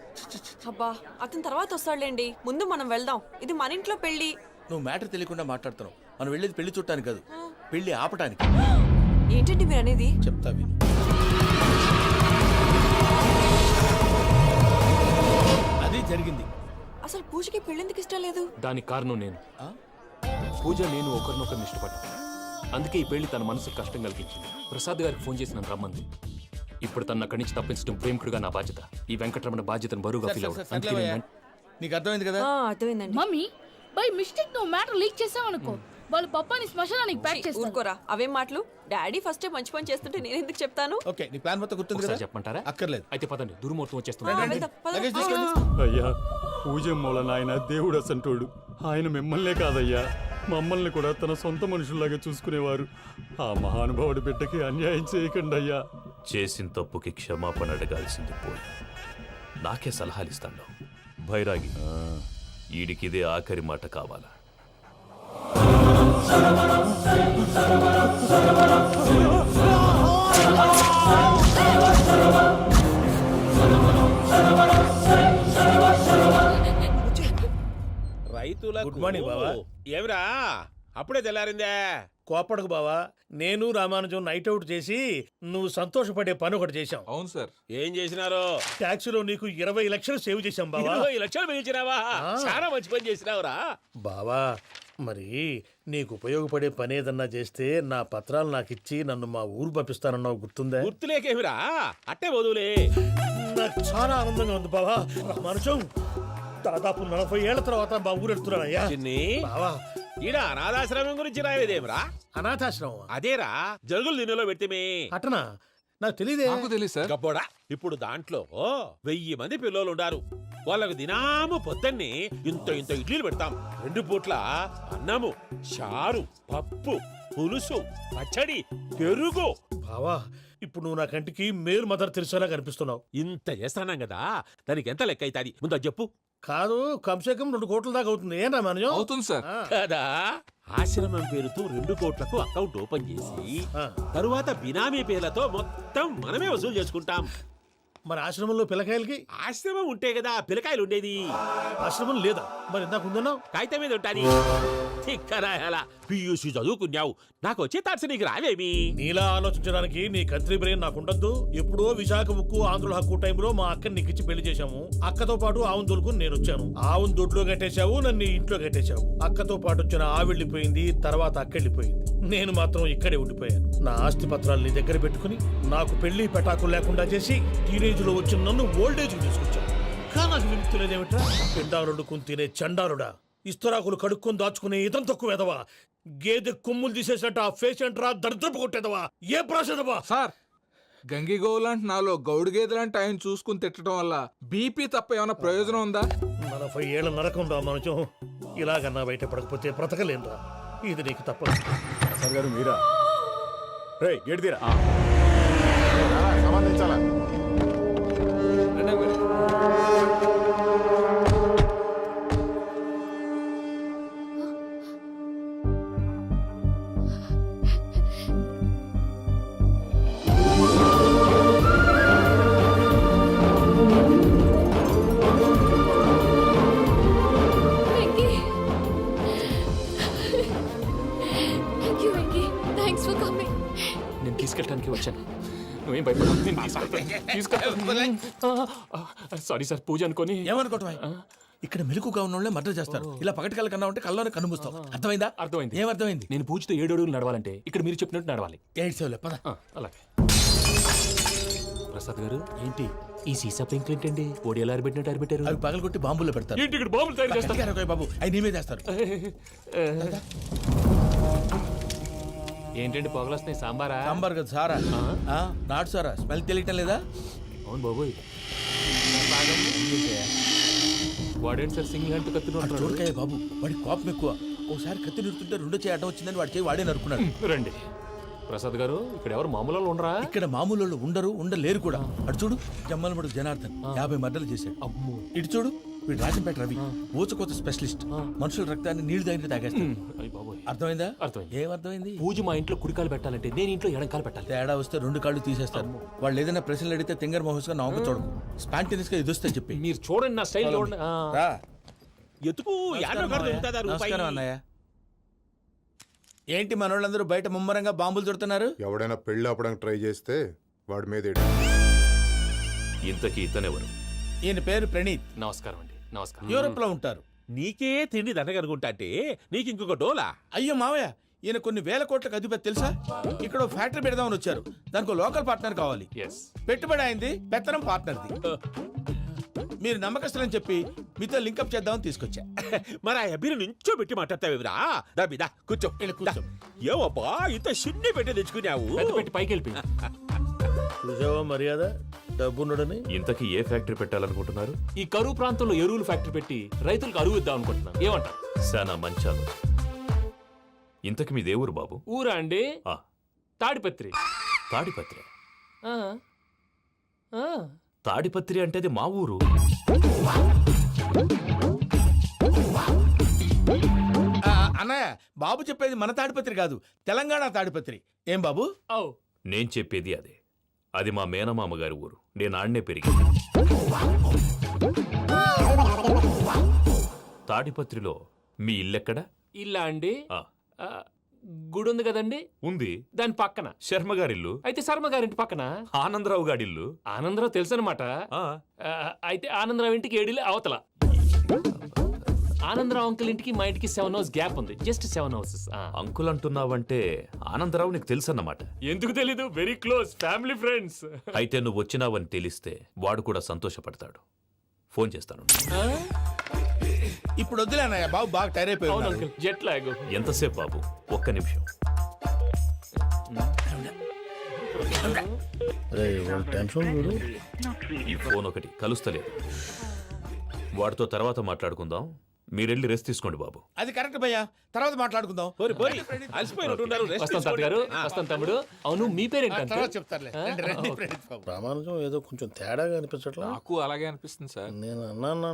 అబ్బా, అతని తర్వాత వస్తాడులేండి, ముందు మనం వెళ్దాం. ఇది మన ఇంట్లో పెళ్లి. నువ్వు మ్యాటర్ తెలియకుండా మాట్లాడుతున్నావు. మనం వెళ్ళేది పెళ్లి చుట్టానికి కాదు, పెళ్లి ఆపటానికి. ఏంటండి మీరు అనేది? చెప్తా విను. అది జరిగింది. అసలు పూజకి పెళ్ళెందుకు ఇష్టం లేదు? దానికి కారణం నేను. పూజ నేను ఒకరినొకరిని ఇష్టపడ్డా. అందుకే ఈ పెళ్లి తన మనసుకు కష్టం కలిగించింది. ప్రసాద్ గారికి ఫోన్ చేసి నన్ను రమ్మంది. ఇప్పుడు తన అక్కడి నుంచి తప్పించడం ప్రేమికుడుగా నా బాధ్యత. ఈ వెంకటరమణ బాధ్యతను బరువుగా ఫీల్ అవుతుంది. నీకు అర్థమైంది కదా? అర్థమైందండి. మమ్మీ బై మిస్టేక్ నువ్వు మ్యాటర్ లీక్ చేసావనుకో, వాళ్ళు పప్పాని శ్మశానానికి ప్యాక్ చేస్తారు. ఊరుకోరా, అవేం మాటలు. డాడీ ఫస్ట్ మంచి పని చేస్తుంటే నేను ఎందుకు చెప్తాను? ఓకే, నీ ప్లాన్ మొత్తం గుర్తుంది కదా? చెప్పమంటారా? అక్కర్లేదు. అయితే పదండి, దుర్ముహూర్తం వచ్చేస్తుంది. లగేజ్ తీసుకెళ్ళి. అయ్యా, పూజ మూలన ఆయన దేవుడు అసంటోడు. ఆయన మిమ్మల్నే కాదయ్యా, మమ్మల్ని కూడా తన సొంత మనుషుల్లాగా చూసుకునేవారు. ఆ మహానుభావుడి బిడ్డకి అన్యాయం చేయకండి అయ్యా. చేసిన తప్పుకి క్షమాపణ అడగాల్సింది పోయి నాకే సలహాలు ఇస్తాను. భైరాగి, ఈడికిదే ఆఖరి మాట కావాలా? రైతుల గుడ్ మార్నింగ్ బావా. ఏమిరా అప్పుడే తెల్లారిందే? కోపడకు బావా, నేను రామానుజం నైట్ అవుట్ చేసి నువ్వు సంతోషపడే పని ఒకటి చేశాం. అవును సార్. ఏం చేసినారు? ట్యాక్సీలో నీకు 20 లక్షలు సేవ్ చేశాం బావా. 20 లక్షలు మిగిల్చినావా? చాలా మంచి పని చేసినావురా బావా. మరి నీకు ఉపయోగపడే పని ఏదన్నా చేస్తే నా పత్రాలు నాకు ఇచ్చి నన్ను మా ఊరు పంపిస్తానన్నావు, గుర్తుందా? గుర్తులేకేమిరా, అట్టే వదులే. నాకు చాలా ఆనందంగా ఉంది బావా. రామానుజం, దాదాపు 40 ఏళ్ల తర్వాత మా ఊరు వెళ్తున్నానయ్యా. చిన్ని బావా, ఈడ అనాథాశ్రమం గురించి రాయలేదేమిరా? అనాథాశ్రమం అదేరా, జరుగులు దీనిలో పెట్టిమే. అటనా? నాకు తెలియదే. తెలియదు సార్. గబ్బోడా, ఇప్పుడు దాంట్లో 1000 మంది పిల్లలు ఉండారు. వాళ్ళకు దినాము పొద్దున్నే ఇంత ఇంత ఇడ్లీలు పెడతాం. 2 పూట్ల అన్నము, చారు, పప్పు, పులుసు, పచ్చడి, పెరుగు. బావా, ఇప్పుడు నువ్వు నా కంటికి మేలు మదర్ తెరిసేలా కనిపిస్తున్నావు. ఇంత చేస్తానం కదా, దానికి ఎంత లెక్క అవుతుంది ముందు చెప్పు. కాదు, కంసే కం 2 కోట్ల దాకా అవుతుంది. ఏం రామానుజం? అవుతుంది సార్. కదా, ఆశ్రమం పేరుతో 2 కోట్లకు అకౌంట్ ఓపెన్ చేసి తరువాత బినామీ పేర్లతో మొత్తం మనమే వసూలు చేసుకుంటాం. మరి ఆశ్రమంలో పిల్లకాయలకి? ఆశ్రమం ఉంటే కదా పిల్లకాయలు ఉండేది. ఆశ్రమం లేదా? మరి ఇందాక ఉందన్నావు. కాగితం మీద ఉంటాది. తిక్కరాయాల పియూసీ చదువుకున్నావు నాకు వచ్చే తాట్స్ నీకు రావేమి నీలా ఆలోచించడానికి నీ కత్రి బ్రెయిన్ నాకు ఉండద్దు. ఎప్పుడో విశాఖ ముక్కు ఆంధ్రుల హక్కు టైంలో మా అక్కని నీకిచ్చి పెళ్లి చేశాము. అక్కతో పాటు ఆవును దొడుకుని నేను వచ్చాను. ఆవును దొడ్లో కట్టేశావు, నన్ను ఇంట్లో కట్టేశావు. అక్కతో పాటు వచ్చిన ఆవిళ్ళిపోయింది, తర్వాత అక్కెళ్ళిపోయింది. నేను మాత్రం ఇక్కడే ఉండిపోయాను. నా ఆస్తి పత్రాలు నీ దగ్గర పెట్టుకుని నాకు పెళ్లి పెటాకులు లేకుండా చేసి టీనేజ్ లో వచ్చిన నన్ను ఓల్డేజ్ తీసుకొచ్చాను. కానీ నాకు విముక్తి లేదేమిట్రా? పిండారుడుకుని తినే చండారుడా, ఇస్తరాకులు కడుక్కొని దాచుకునే ఇతం తక్కువ ఎదవా, గేదె కొమ్ములు తీసేసినట్టు ఆ పేషెంట్ రా దరిద్రపు కొట్టేదవా, ఏ ప్రాసెదవా? సార్ గంగిగోవులాంటి నాలో గౌడు గేదెలాంటి ఆయన చూసుకుని తిట్టడం వల్ల బీపీ తప్ప ఏమైనా ప్రయోజనం ఉందా? 40 ఏళ్ల నరకం రా మనుషం. ఇలాగన్నా బయట పడకపోతే బ్రతకలేనురా. ఇది నీకు తప్పదు. సార్ గారు మీరా? రే గేట్ తీరా. సంబంధించాలా? Venky, thank you Venky, thanks for coming. నేను తీసుకెళ్ళడానికి వచ్చాను. నువ్వేం భయపడవు, నేను తీసుకెళ్తాను. సారీ సార్, పూజ అనుకొని. ఏమనుకోవటం? ఇక్కడ మెలకుగా ఉన్న వాళ్ళే మర్డర్ చేస్తారు. ఇలా పగటి కళ్ళ కన్నా ఉంటే కళ్ళలోనే కనుమూస్తావు. అర్థమైందా? అర్థమైంది. ఏమర్థమైంది? నేను పూజతో 7 అడుగులు నడవాలంటే ఇక్కడ మీరు చెప్పినట్టు నడవాలి. 8 సేవలే పద. అలాగే. ప్రసాద్ గారు, ఏంటి ఈ సీసా పెంకులు ఏంటండి? పొడి ఎలా అరబెట్టినట్టు అరబెట్టారు? అవి పగలగొట్టి బాంబుల్లో పెడతారు. ఏంటి ఇక్కడ బాంబులు తయారు చేస్తారు? గట్టిగా బాబు, అవి నీవే చేస్తారు. ఏంటండి పొగలు వస్తున్నాయి? సాంబారా? సాంబార్ కదా సారా. నాటు సారా. స్మెల్ తెలియటం లేదా? అవును బాబోయ్. వాడేంటి సార్ సింగిల్ హ్యాండ్ కత్తిని చూడకాయ బాబు, వాడి కోపం ఎక్కువ. ఒకసారి కత్తి నిరుతుంటే 2 చేయి అడ్డం వచ్చిందని వాడి చేయి వాడే నరుకున్నాడు. రండి ప్రసాద్ గారు, ఇక్కడ ఎవరు మామూలు వాళ్ళు ఉండరా? ఇక్కడ మామూలు వాళ్ళు ఉండరు, ఉండలేరు కూడా. అటు చూడు, జమ్మలమడు జనార్దన్ 50 మర్డర్లు చేశాడు. అమ్మో. ఇటు చూడు, వీడు రాజంపేట రవి, ఊచకోత స్పెషలిస్ట్. మనుషుల రక్తాన్ని నీళ్లు తాగితే తాగేస్తాడు. అర్థమైందా? అర్థమైంది. ఏమర్థమైంది? పూజ మా ఇంట్లో కుడికాలు పెట్టాలంటే నేను ఇంట్లో ఎడంకాలు పెట్టాలి. తేడా వస్తే 2 కాళ్ళు తీసేస్తారు. వాళ్ళు ఏదైనా ప్రశ్నలు అడిగితే తింగర్ మహోస్ గా నవ్వు చూడకు. స్పాంటినియస్ గా ఎదుస్తా చెప్పి. మీరు చూడండి, నా స్టైల్ చూడండి. ఎతుకు నమస్కారం అన్నయ్య. ఏంటి మనోళ్ళందరూ బయట ముమ్మరంగా బాంబులు దొరుకుతున్నారు? ఎవడైనా పెళ్లి ఆపడానికి ట్రై చేస్తే వాడి మీద ఇంతకీ ఇతనెవరు? ఈయన పేరు ప్రణీత్. నమస్కారం అండి. నమస్కారం. యూరోప్ లో ఉంటారు. నీకే తిండి దండగనుకుంటా అంటే నీకు ఇంకొక డోలా? అయ్యో మావయ్య, ఈయన కొన్ని వేల కోట్లకు అధిపతి తెలుసా? ఇక్కడ ఓ ఫ్యాక్టరీ పెడదామని వచ్చారు. దానికి లోకల్ పార్ట్నర్ కావాలి. పెట్టుబడి అయింది, పెత్తనం పార్ట్నర్ది. మీరు నమ్మకస్తులని చెప్పి మీతో లింకప్ చేద్దామని తీసుకొచ్చా. మరి ఆ అబ్బిని నుంచో పెట్టి మాట్లాడతావేమిరా? దాబిదా కూర్చో. ఏవబ్బా ఇంత సిన్ని పెట్టి తెచ్చుకున్నావు? పెట్టి పైకి వెళ్ళి. చూసావా మర్యాద, డబ్బున్నడని. ఇంతకీ ఏ ఫ్యాక్టరీ పెట్టాలనుకుంటున్నారు? ఈ కరువు ప్రాంతంలో ఎరువులు ఫ్యాక్టరీ పెట్టి రైతులకు అరువు ఇద్దాం అనుకుంటున్నాను. ఏమంటారు? శానా మంచి ఆలోచన. ఇంతకి మీ దేవురు బాబు? ఊరా అండి? తాడిపత్రి. తాడిపత్రి? తాడిపత్రి అంటే అది మా ఊరు. అన్నయ్య, బాబు చెప్పేది మన తాడిపత్రి కాదు, తెలంగాణ తాడిపత్రి. ఏం బాబు? నేను చెప్పేది అదే. అది మా మేనమామ గారి ఊరు. నేను ఆడనే పెరిగింది. తాడిపత్రిలో మీ ఇల్లెక్కడ? ఇల్లా అండి? గుడి ఉంది కదండి? ఉంది. దాని పక్కన శర్మ గారిల్లు. అయితే శర్మ గారింటి పక్కన ఆనందరావు గారిల్లు. ఆనందరావు తెలుసు అనమాట. అయితే ఆనందరావు ఇంటికి 7 అవతల. ఆనందరావు అంకుల్ ఇంటికి మా ఇంటికి 7 hours గ్యాప్ ఉంది. Just 7 hours. అంకుల్ అంటున్నావంటే ఆనందరావు నీకు తెలుసన్నమాట. ఎందుకు తెలీదు? Very close family friends. అయితే నువ్వు వచ్చినావని తెలిస్తే వాడు కూడా సంతోషపడతాడు. ఫోన్ చేస్తాను. ఇప్పుడు వద్దులే అన్నయ్య, బాబు బాగా టైర్ అయిపోయాడు. Jet lag. ఎంతసేపు బాబు? ఒక్క నిమిషం. ఈ ఫోన్ ఒకటి కలుస్తలేదు. వాడితో తర్వాత మాట్లాడుకుందాం. మీరెళ్ళి రెస్ట్ తీసుకోండి బాబు. అది కరెక్ట్ భయ్యా, తర్వాత మాట్లాడుకుందాం. వస్తాం గారు, వస్తాం తమ్ముడు. అవును, మీ పేరేంటి? చెప్తారులే. రామానుజం ఏదో కొంచెం తేడాగా అనిపించట్లా? నాకు అలాగే అనిపిస్తుంది సార్. నేను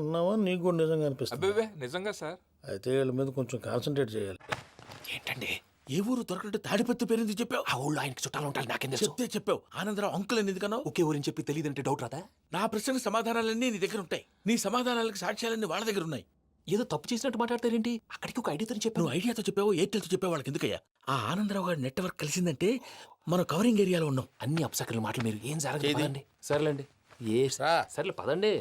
అన్నావా? నీకు కూడా నిజంగా అనిపిస్తుంది? అబ్బే నిజంగా సార్. అయితే వీళ్ళ మీద కొంచెం కాన్సన్ట్రేట్ చేయాలి. ఏంటండి ఏ ఊరు దొరకట్టు తాడిపత్రి పేరు ఎందుకు చెప్పావు? ఆ ఊళ్ళో ఆయనకి చుట్టాలు ఉంటారు. నాకేం చెప్తే చెప్పావు. ఆనందరావు అంకుల్ అని ఎందుకన్నావు? ఒకే ఊరిని చెప్పి తెలియదంటే డౌట్ రాదా? నా ప్రశ్నకు సమాధానాలన్నీ నీ దగ్గర ఉంటాయి. నీ సమాధానాలకు సాక్ష్యాలన్నీ వాళ్ళ దగ్గర ఉన్నాయి. ఏదో తప్పు చేసినట్టు మాట్లాడతారేంటి? అక్కడికి ఒక ఐడియాతో చెప్పాను. నువ్వు ఐడియాతో చెప్పావు, ఎయిర్టెల్తో చెప్పావు, వాళ్ళకి ఎందుకయ్యా? ఆ ఆనందరావు గారి నెట్వర్క్ కలిసిందంటే మనం కవరింగ్ ఏరియాలో ఉన్నాం. అన్ని అప్సకర్ల మాటలు మీరు ఏం ఏది? జరగదండి. సర్లేండి. సర్లే పదండి.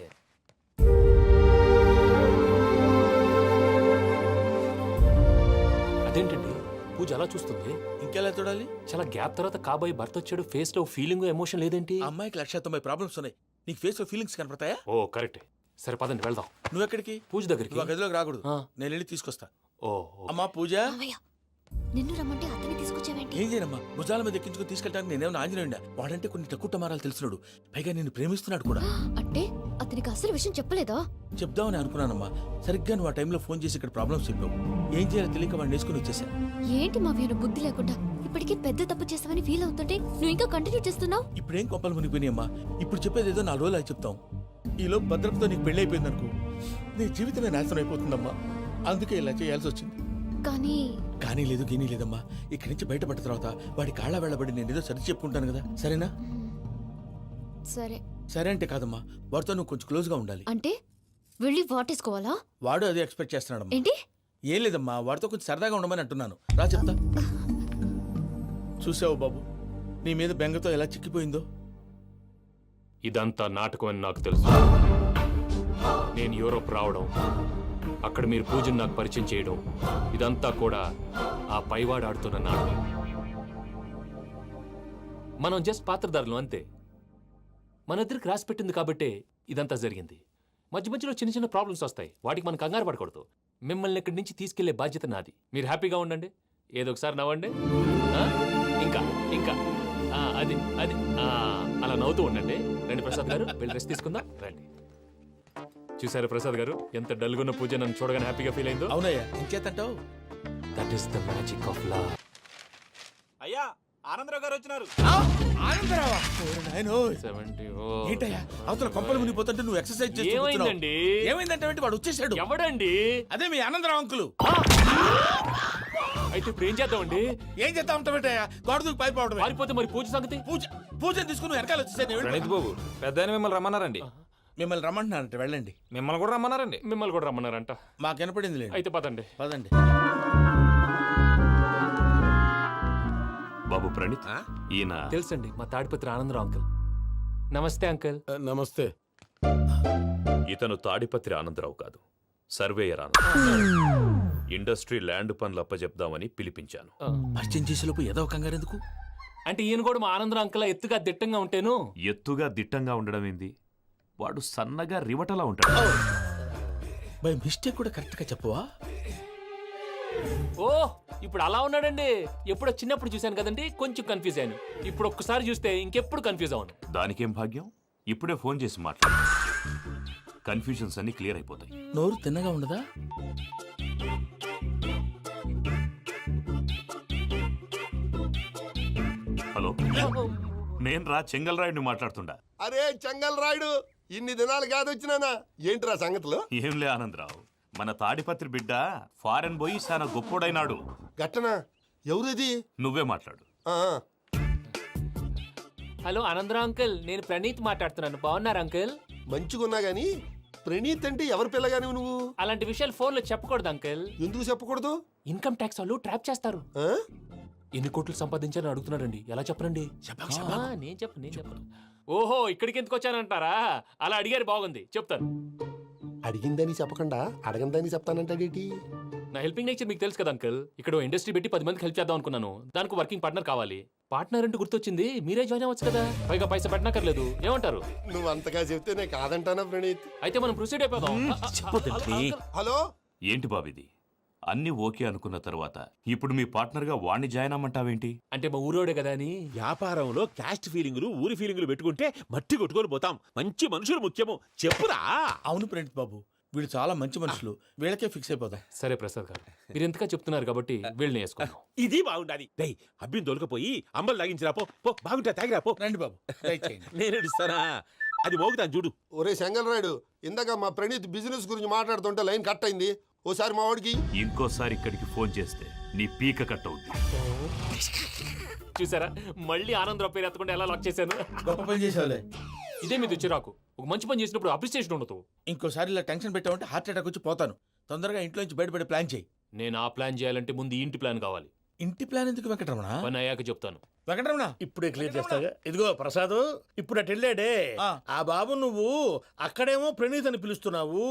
అదేంటండి పూజ అలా చూస్తుంది? ఇంకెలా చూడాలి? చాలా గ్యాప్ తర్వాత కాబోయే భర్త వచ్చాడు, ఫేస్ లో ఫీలింగ్ ఎమోషన్ లేదేంటి? ఆ అమ్మాయికి 190 ప్రాబ్లమ్స్ ఉన్నాయి. నీకు ఫేస్ లో ఫీలింగ్స్ కనపడతాయా? ఓ కరెక్ట్. సరే పదండి వెళ్దాం. నువ్వు ఎక్కడికి? పూజ దగ్గరికి. నువ్వు ఆ గదిలోకి రాకూడదు. ఆ. నేను వెళ్ళి తీసుకొస్తా. ఓ అమ్మా పూజ, మావయ్య నిన్ను రమ్మంటే అతన్ని తీసుకొచ్చావేంటి? ఏం చేయనమ్మా, భుజాల మీద ఎక్కించుకుని తీసుకెళ్ళడానికి నేనేమన్నా ఆంజనేయుడా? వాడంటే కొన్ని తక్కువ టమారాలు తెలిసినాడు, పైగా నేను ప్రేమిస్తున్నాడు కూడా. అంటే అతనికి అసలు విషయం చెప్పలేదా? చెప్దామని అనుకున్నానమ్మా, సరిగ్గా నువ్వు ఆ టైంలో ఫోన్ చేసి ఇక్కడ ప్రాబ్లమ్స్ చెప్పావు. ఏం చేయాలో తెలియక వాడిని వేసుకుని వచ్చేసా. ఏంటి మావయ్య బుద్ధి లేకుండా? ఇప్పటికే పెద్ద తప్పు చేస్తావని ఫీల్ అవుతుంటే నువ్వు ఇంకా కంటిన్యూ చేస్తున్నావు. ఇప్పుడేం కొప్పలు మునిగిపోయినాయమ్మా. ఇప్పుడు చెప్పేది ఏదో 4 రోజులు అది చెప్తాం. ఈలో భద్రతతో నీకు పెళ్లి అయిపోయింది అనుకో, నీ జీవితమే నాశనం అయిపోతుందమ్మా. అందుకే ఇలా చేయాల్సి వచ్చింది. కానీ లేదు గీనీ లేదమ్మా. ఇక్కడి నుంచి బయటపడ్డ తర్వాత వాడి కాళ్ళ వెళ్ళబడి నేను ఏదో సరి చెప్పుకుంటాను కదా, సరేనా? సరే. సరే అంటే కాదమ్మా, వాడితో నువ్వు కొంచెం క్లోజ్గా ఉండాలి. అంటే వెళ్ళి వాటేసుకోవాలా? వాడు అదే ఎక్స్పెక్ట్ చేస్తున్నాడమ్మా. ఏంటి? ఏం లేదమ్మా, వాడితో కొంచెం సరదాగా ఉండమని అంటున్నాను. రా చెప్తా. చూసావు బాబు, నీ మీద బెంగతో ఎలా చిక్కిపోయిందో. ఇదంతా నాటకం అని నాకు తెలుసు. నేను యూరోప్ రావడం, అక్కడ మీరు పూజను నాకు పరిచయం చేయడం, ఇదంతా కూడా ఆ పైవాడు ఆడుతున్న నాటకం. మనం జస్ట్ పాత్రధారులు అంతే. మన ఇద్దరికి రాసి పెట్టింది కాబట్టే ఇదంతా జరిగింది. మధ్య మధ్యలో చిన్న చిన్న ప్రాబ్లమ్స్ వస్తాయి, వాటికి మనం కంగారు పడకూడదు. మిమ్మల్ని ఇక్కడి నుంచి తీసుకెళ్లే బాధ్యత నాది. మీరు హ్యాపీగా ఉండండి, ఏదో ఒకసారి నవ్వండి. ఇంకా ఇంకా అది అది అలా నవ్వుతూ ఉండండి. రండి ప్రసాద్ గారు, వెళ్ళి రెస్ట్ తీసుకుందాం. రండి. చూసారు ప్రసాద్ గారు, ఎంత డల్గున్న పూజ నన్ను చూడగానే హ్యాపీగా ఫీల్ అయిందో? అవునయ్యా, ఇంకేతంటావు? That is the magic of love. అయ్యా, ఆనందరావు గారు వచ్చినారు. ఆనందరావా? ఏంటయ్యా అవతల కొంపలు మునిగిపోతుంటే నువ్వు ఎక్సర్సైజ్ చేస్తూ ఏమైందండి? ఏమైందంటే వాడు వచ్చేసాడు. ఎవడండి? అదే మీ ఆనందరావు అంకులు. అయితే ఇప్పుడు ఏం చేద్దామండి? ఏం చేద్దాం ఉంటావేటయ్యా? గోడ దూకి పైపోవడం. పారిపోతే మరి పూజ సంగతి? పూజ తీసుకుని వెనకాల వచ్చేసాను. ప్రణీత్ బాబు, పెద్ద మిమ్మల్ని రమ్మన్నారండి. మిమ్మల్ని రమ్మంటున్నారంట, వెళ్ళండి. మిమ్మల్ని కూడా రమ్మన్నారండి. మిమ్మల్ని కూడా రమ్మన్నారంట. మాకు వినపడింది లేదు. అయితే పదండి. పదండి. బాబు ప్రణీత్, ఈయన తెలుసండి, మా తాడిపత్రి ఆనందరావు అంకుల్. నమస్తే అంకుల్. నమస్తే. ఇతను తాడిపత్రి ఆనందరావు కాదు, సర్వేయర్ ఆనందరావు. ఇండస్ట్రీ ల్యాండ్ పనులు అప్పచెప్దామని పిలిపించాను. పరిచయం చేసేలోపు ఏదో కంగారు ఎందుకు? అంటే ఈయన కూడా మా ఆనందరావు అంకుల్ ఎత్తుగా దిట్టంగా ఉంటేను. ఎత్తుగా దిట్టంగా ఉండడం ఏంది? వాడు సన్నగా రివటలా ఉంటాడు. బై మిస్టేక్ కూడా కరెక్ట్ గా చెప్పవా? ఓ ఇప్పుడు అలా ఉన్నాడండి. ఎప్పుడో చిన్నప్పుడు చూశాను కదండి, కొంచెం కన్ఫ్యూజ్ అయ్యాను. ఇప్పుడు ఒక్కసారి చూస్తే ఇంకెప్పుడు కన్ఫ్యూజ్ అవును. దానికేం భాగ్యం, ఇప్పుడే ఫోన్ చేసి మాట్లాడు. కన్ఫ్యూజన్స్ అన్ని క్లియర్ అయిపోతాయి. నోరు తిన్నగా ఉండదా? హలో, నేను రా చెంగల్ రాయుడిని మాట్లాడుతుండా. అరే చెంగల్ రాయుడు, ఇన్ని దినాలు కాదు వచ్చినానా? ఏంట్రా సంగతులు? ఏంలే ఆనందరావు, మన తాడిపత్రి బిడ్డ ఫారెన్ పోయి చాలా గొప్పోడైనాడు. గట్టనా? ఎవరిది? నువ్వే మాట్లాడు. హలో ఆనందరావు అంకుల్, నేను ప్రణీత్ మాట్లాడుతున్నాను. బాగున్నారు అంకుల్? మంచిగున్నా గాని ప్రణీత్ అంటే ఎవరి పిల్లగాని నువ్వు? అలాంటి విషయాలు ఫోన్ లో చెప్పకూడదు అంకుల్. ఎందుకు చెప్పకూడదు? ఇన్కమ్ ట్యాక్స్ వాళ్ళు ట్రాప్ చేస్తారు. ఎన్ని కోట్లు సంపాదించాలని అడుగుతున్నాడండి, ఎలా చెప్పరండి? నేను చెప్పను. ఓహో, ఇక్కడికి ఎందుకు వచ్చానంటారా? అలా అడిగారు, బాగుంది, చెప్తాను. అడిగిందని చెప్పకుండా అడగందని చెప్తానంటాడేటి? నా హెల్పింగ్ నేచర్ మీకు తెలుసు కదా అంకుల్. ఇక్కడ ఇండస్ట్రీ పెట్టి 10 మందికి హెల్ప్ చేద్దాం అనుకున్నాను. దానికి వర్కింగ్ పార్ట్నర్ కావాలి. పార్ట్నర్ అంటే గుర్తొచ్చింది, మీరే జాయిన్ అవ్వచ్చు కదా, పైగా పైసా పెట్టనక్కర్లేదు. ఏమంటారు? నువ్వు అంతగా చెప్తేనే కాదంటానా ప్రణీత్? అయితే మనం ప్రొసీడ్ అయిపోదాం. హలో, ఏంటి బాబిది? అన్ని ఓకే అనుకున్న తర్వాత ఇప్పుడు మీ పార్ట్నర్ గా వాణ్ణి జాయిన్ అమ్మంటావేంటి? అంటే మా ఊరోడే కదా అని. వ్యాపారంలో క్యాస్ట్ ఫీలింగులు, ఊరి ఫీలింగులు పెట్టుకుంటే మట్టి కొట్టుకొని పోతాం. మంచి మనుషులు ముఖ్యము, చెప్పురా. అవును ప్రణీత్ బాబు, వీళ్ళు చాలా మంచి మనుషులు, వీళ్ళకే ఫిక్స్ అయిపోతాం. సరే ప్రసాద్ గారు, మీరు ఎంతగా చెప్తున్నారు కాబట్టి వీళ్ళని వేసుకున్నాం. ఇది బాగుండాలి. డై అబ్బిని తోలుకపోయి అంబలు తాగించిరా పో. బాగుంటా, తాగిరా పో. రండి బాబు, నేను ఇస్తానా? అది మోగుతాను చూడు. ఒరే చెంగల్ రాయుడు, ఇందాక మా ప్రణీత్ బిజినెస్ గురించి మాట్లాడుతుంటే లైన్ కట్ అయింది. ఓసారి మా వాడికి ఇంకోసారి ఇక్కడికి ఫోన్ చేస్తే నీ పీక కట్ అవుద్ది. చూసారా, మళ్ళీ ఆనందరావు పేరు ఎత్తకుండా ఎలా లాక్ చేశాను. గొప్ప పని చేసేవాళ్ళే. ఇదే మీద చిరాకు. ఒక మంచి పని చేసినప్పుడు అప్రిసియేషన్ ఉండదు. ఇంకోసారి ఇలా టెన్షన్ పెట్టామంటే హార్ట్ అటాక్ వచ్చి పోతాను. తొందరగా ఇంట్లో నుంచి బయటపడే ప్లాన్ చేయి. నేను ఆ ప్లాన్ చేయాలంటే ముందు ఈ ఇంటి ప్లాన్ కావాలి. ఇంటి ప్లాన్ ఎందుకు వెంకటరమణ? పని అయ్యాక చెప్తాను. వెంకటరమణ ఇప్పుడే క్లియర్ చేస్తాగా. ఇదిగో ప్రసాద్, ఇప్పుడు అటు వెళ్ళాడే ఆ బాబు, నువ్వు అక్కడేమో ప్రణీత్ అని పిలుస్తున్నావు,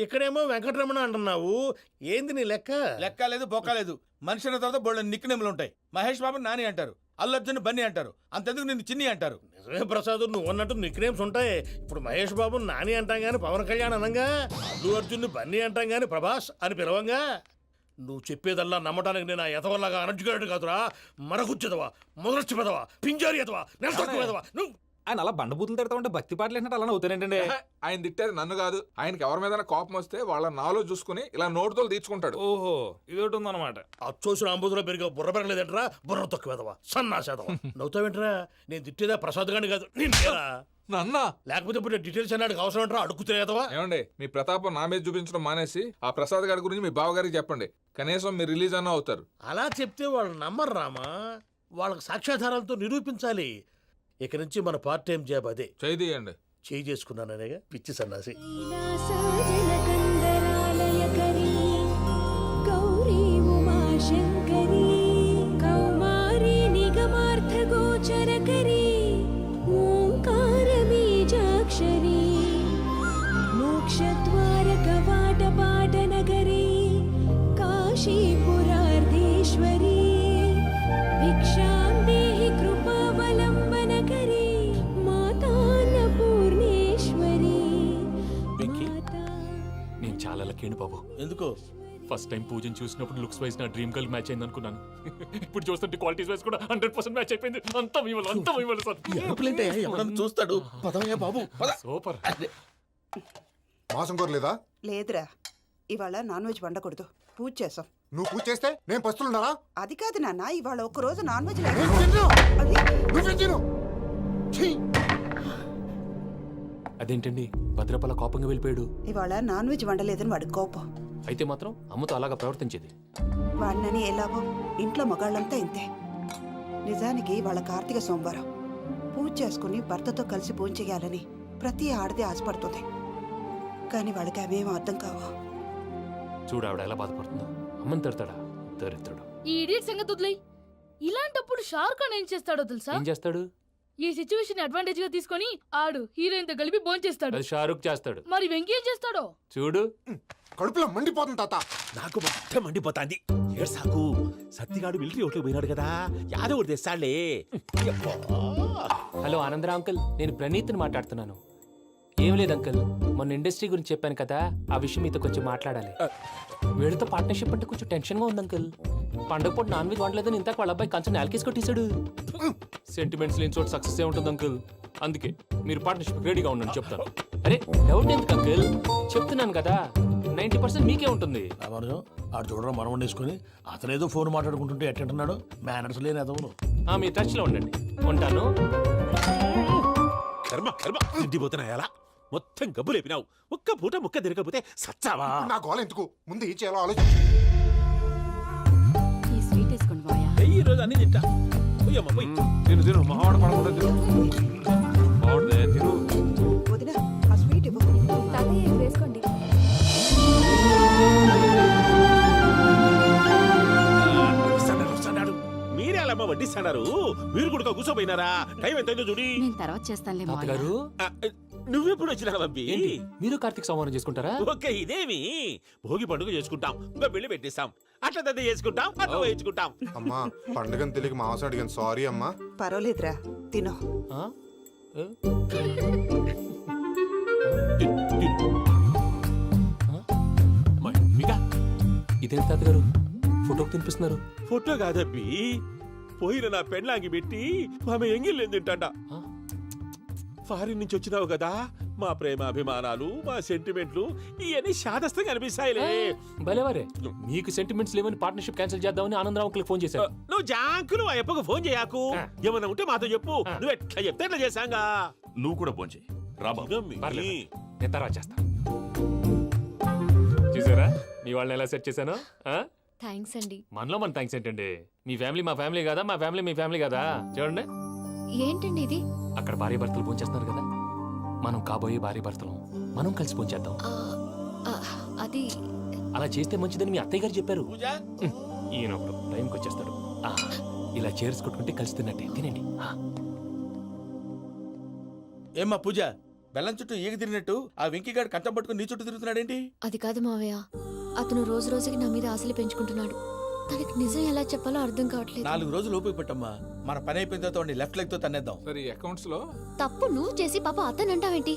ఇక్కడేమో వెంకటరమణ అంటున్నావు. ఏంది నీ లెక్క? లెక్క లేదు, బొక్క లేదు. మనిషి అన్న తర్వాత బోళ్ళ నిక్నెములు ఉంటాయి. మహేష్ బాబు నాని అంటారు, అల్లు అర్జున్ బన్నీ అంటారు, అంతెందుకు నిన్ను చిన్ని అంటారు. నిజమే ప్రసాద్, నువ్వు అన్నట్టు నిక్నేమ్స్ ఉంటాయి. ఇప్పుడు మహేష్ బాబు నాని అంటాం గాని పవన్ కళ్యాణ్ అనంగా, అల్లు అర్జున్ బన్నీ అంటాం గాని ప్రభాస్ అని పిలవంగా. నువ్వు చెప్పేదల్లా నమ్మటానికి నేను ఆ ఎతవల్లాగా అనర్జుకేటెడ్ కాదురా. మరగుచ్చదవా, మొదలచ్చి పెదవా, పింజారి ఎదవా, నెలసొక్కుదవా నువ్వు. ఆయన అలా బండబూతులు తిడతా ఉంటే భక్తి పాటలు ఏంటంటే అలా అవుతానంటే. ఆయన తిట్టేది నన్ను కాదు, ఆయనకి ఎవరి మీద కోపం వస్తే వాళ్ళ నాలో చూసుకుని ఇలా నోటుతో తీర్చుకుంటాడు. ఓహో, ఇదొకటి ఉందన్నమాట. అచ్చోసిన అంబుధులో పెరిగే బుర్ర పెరగలేదంటరా, బుర్ర తొక్కువేదవా, సన్నాసేదవా. నవ్వుతావేంట్రా? నేను తిట్టేదా ప్రసాద్ గాని కాదు, నిన్నేరా. నన్నా? లేకపోతే ఇప్పుడు డీటెయిల్స్ అన్నాడు అవసరం అంటారా? అడుగుతులేదవా? ఏమండి, మీ ప్రతాపం నా మీద చూపించడం మానేసి ఆ ప్రసాద్ గారి గురించి మీ బావగారికి చెప్పండి. కనీసం మీరు రిలీజ్ అన్న అవుతారు. అలా చెప్తే వాళ్ళు నమ్మరు రామా. వాళ్ళకి సాక్ష్యాధారాలతో నిరూపించాలి. ఇక నుంచి మన పార్ట్ టైం జాబ్ అదే. చేయండి. చేయి చేసుకున్నాననేగా పిచ్చి సన్నాసి. గౌరీ ఉమాశంకరీ కౌమారీ నిగమార్థగోచరకరీ ఓంకార బీజాక్షరీ మోక్షద్వార కవాట పాటనగరీ కాశీపురార్ధేశ్వరీ భిక్షాం దేహి కృపావలంబనకరీ మాతాన్నపూర్ణేశ్వరీ. నేను చాలా లక్కీని బాబు. ఎందుకు? ఫస్ట్ టైం పూజను చూసినప్పుడు లుక్స్ వైజ్ నా డ్రీమ్ గర్ల్ మ్యాచ్ అయింది అనుకున్నాను. ఇప్పుడు చూస్తుంటే క్వాలిటీస్ వైజ్ కూడా 100% మ్యాచ్ అయిపోయింది. అంతా మీ వల్ల సార్. ఎవడన్నా చూస్తాడు. పదవయ్యా బాబు, పద. సూపర్. మాసం కోరలేదా? లేదురా, ఇవాళ నాన్ వెజ్ వండకూడదు, పూజ చేసాం. నువ్వు పూజ చేస్తే నేను పస్తులున్నారా? అది కాదు నాన్న, ఇవాళ ఒక్క రోజు నాన్ వెజ్ అదేంటండి భద్రపల కోపంగా వెళ్ళిపోయాడు? ఇవాళ నాన్ వెజ్ వండలేదని వాడి కోపం. అయితే మాత్రం అమ్మతో అలాగా ప్రవర్తించేది. వాడినని ఎలాగో ఇంట్లో మగాళ్ళంతా ఇంతే. నిజానికి వాళ్ళ కార్తీక సోమవారం పూజ చేసుకుని భర్తతో కలిసి పూజ చేయాలని ప్రతి ఆడది ఆశపడుతుంది. కానీ వాళ్ళకి అవేం అర్థం కావు. చూడు ఆవిడ ఎలా బాధపడుతుందో. అమ్మని తిడతాడా దరిద్రుడు. ఈ ఇడియట్ సంగతి వదిలేయ్. ఇలాంటప్పుడు షారుఖ్ ఖాన్ ఏం చేస్తాడో తెలుసా? ఏం చేస్తాడు? ఈ సిచ్యువేషన్ అడ్వాంటేజ్ గా తీసుకొని ఆడు హీరోయిన్ తో కలిపి బోన్ చేస్తాడు. అది షారుఖ్ చేస్తాడు. మరి వెంకీ ఏం చేస్తాడో చూడు. కడుపులో మండిపోతుంది తాత. నాకు మొత్తం మండిపోతాంది. ఏడు సాకు, సత్తిగాడు మిలిటరీ ఓట్లు పోయినాడు కదా, యాదవ్ ఒకటి తెస్తాడులే. హలో ఆనందరా అంకుల్, నేను ప్రణీత్ని మాట్లాడుతున్నాను. ఏం లేదు అంకుల్, మొన్న ఇండస్ట్రీ గురించి చెప్పాను కదా, ఆ విషయం మీతో కొంచెం మాట్లాడాలి. వీడితో పార్ట్నర్షిప్ అంటే కొంచెం టెన్షన్ గా ఉంది అంకుల్. పండుగ పూట నాన్ వెజ్ వండలేదని ఇంతకు వాళ్ళ అబ్బాయి కంచెం నేలకేసి కొట్టేశాడు. సెంటిమెంట్స్ లేని చోట సక్సెస్ ఏ ఉంటుంది అంకుల్. అందుకే మీరు పార్ట్నర్షిప్ రెడీగా ఉండండి చెప్తాను. అరే డౌట్ ఎందుకు అంకుల్, చెప్తున్నాను కదా 90% మీకే ఉంటుంది. ఆడు చూడడం మనం వండేసుకుని అతనేదో ఫోన్ మాట్లాడుకుంటుంటే ఎట్టంటున్నాడు. మేనర్స్ లేని అదవును. మీ టచ్ లో ఉండండి. ఉంటాను. కర్మ కర్మ, తిండిపోతున్నాయా? మొత్తం గబ్బు లేపినావు. ఒక్క పూట ముక్క తిరగకపోతే సచ్చావా? నా గోల ఎందుకు, ముందు ఏం చేయాలో ఆలోచించు. ఈ స్వీట్ వేసుకోండి బాయా. ఈ రోజు అన్ని తింటా. పోయమ్మ పోయి. తిను తిను, మావాడ పడకుండా తిను. మావాడదే తిను. వదిన, ఆ స్వీట్ ఇవ్వు. తాతయ్య వేసుకోండి. వస్తున్నాడు. మీరే అలా వడ్డిస్తున్నారు. మీరు కూడా కూర్చోపోయినారా? టైం ఎంతైందో చూడి. నేను తర్వాత చేస్తానులే తాతగారు. నువ్వెప్పుడు వచ్చినా బంబి? మీరు కార్తీక్ సంహారం చేసుకుంటారా? ఓకే, ఇదేమి భోగి పండుగ చేసుకుంటాం, ఇంకా పెళ్లి పెట్టేస్తాం, అట్లా దద్ద చేసుకుంటాం, అట్లా వేయించుకుంటాం. అమ్మా పండుగని తెలియక మాసం అడిగాను, సారీ అమ్మా. పర్వాలేదురా, తినో. ఇదేంటి తాతగారు ఫోటోకి తినిపిస్తున్నారు? ఫోటో కాదబ్బి, పోయిన నా పెళ్ళాంగి పెట్టి ఆమె ఎంగిల్లేం తింటాడ. ఫారిన్ నుంచి వచ్చినావు కదా, మా ప్రేమ అభిమానాలు, మా సెంటిమెంట్లు ఇవన్నీ శాదస్తంగా అనిపిస్తాయిలే. భలేవారే, మీకు సెంటిమెంట్స్ లేవని పార్ట్నర్షిప్ క్యాన్సిల్ చేద్దామని ఆనందరావు అంకుల్ ఫోన్ చేశారు. నువ్వు జాంకులు ఆ ఎప్పకు ఫోన్ చేయకు. ఏమన్నా ఉంటే మాతో చెప్పు. నువ్వు ఎట్లా చెప్తే ఎట్లా చేశాంగా. నువ్వు కూడా ఫోన్ చేయి. నేను తర్వాత చేస్తా. చూసారా మీ వాళ్ళని ఎలా సెట్ చేశాను? థ్యాంక్స్ అండి. మనలో మన థ్యాంక్స్ ఏంటండి? మీ ఫ్యామిలీ మా ఫ్యామిలీ కదా, మా ఫ్యామిలీ మీ ఫ్యామిలీ కదా. చూడండి, ఏంటండి ఇది? అక్కడ భార్య భర్తలు భోంచేస్తున్నారు కదా, మనం కాబోయే భార్య భర్తలు మనం కలిసి భోంచేద్దాం. అది అలా చేస్తే మంచిదని మీ అత్తయ్య గారు చెప్పారు. పూజ ఈయన ఒకడు టైంకి వచ్చేస్తాడు. ఆ, ఇలా చేర్స్ కొట్టుకుంటే కలిసి తిన్నట్టే తినండి. ఆ, ఏమ్మా పూజ, బెల్లం చుట్టూ ఈగ తిరిగినట్టు ఆ వెంకీగాడు కంచం పట్టుకుని నీ చుట్టూ తిరుగుతున్నాడేంటి? అది కాదు మావయ్య, అతను రోజు రోజుకి నా మీద ఆశలు పెంచుకుంటున్నాడు. తనకి నిజం ఎలా చెప్పాలో అర్థం కావట్లేదు. 4 రోజులు ఓపిక పట్టమ్మా, మన పని అయిపోయిన తర్వాత వాడిని లెఫ్ట్ లెగ్ తో తన్నేద్దాం. సరే అకౌంట్స్ లో తప్పు నువ్వు చేసి పాప అతను అంటావేంటి?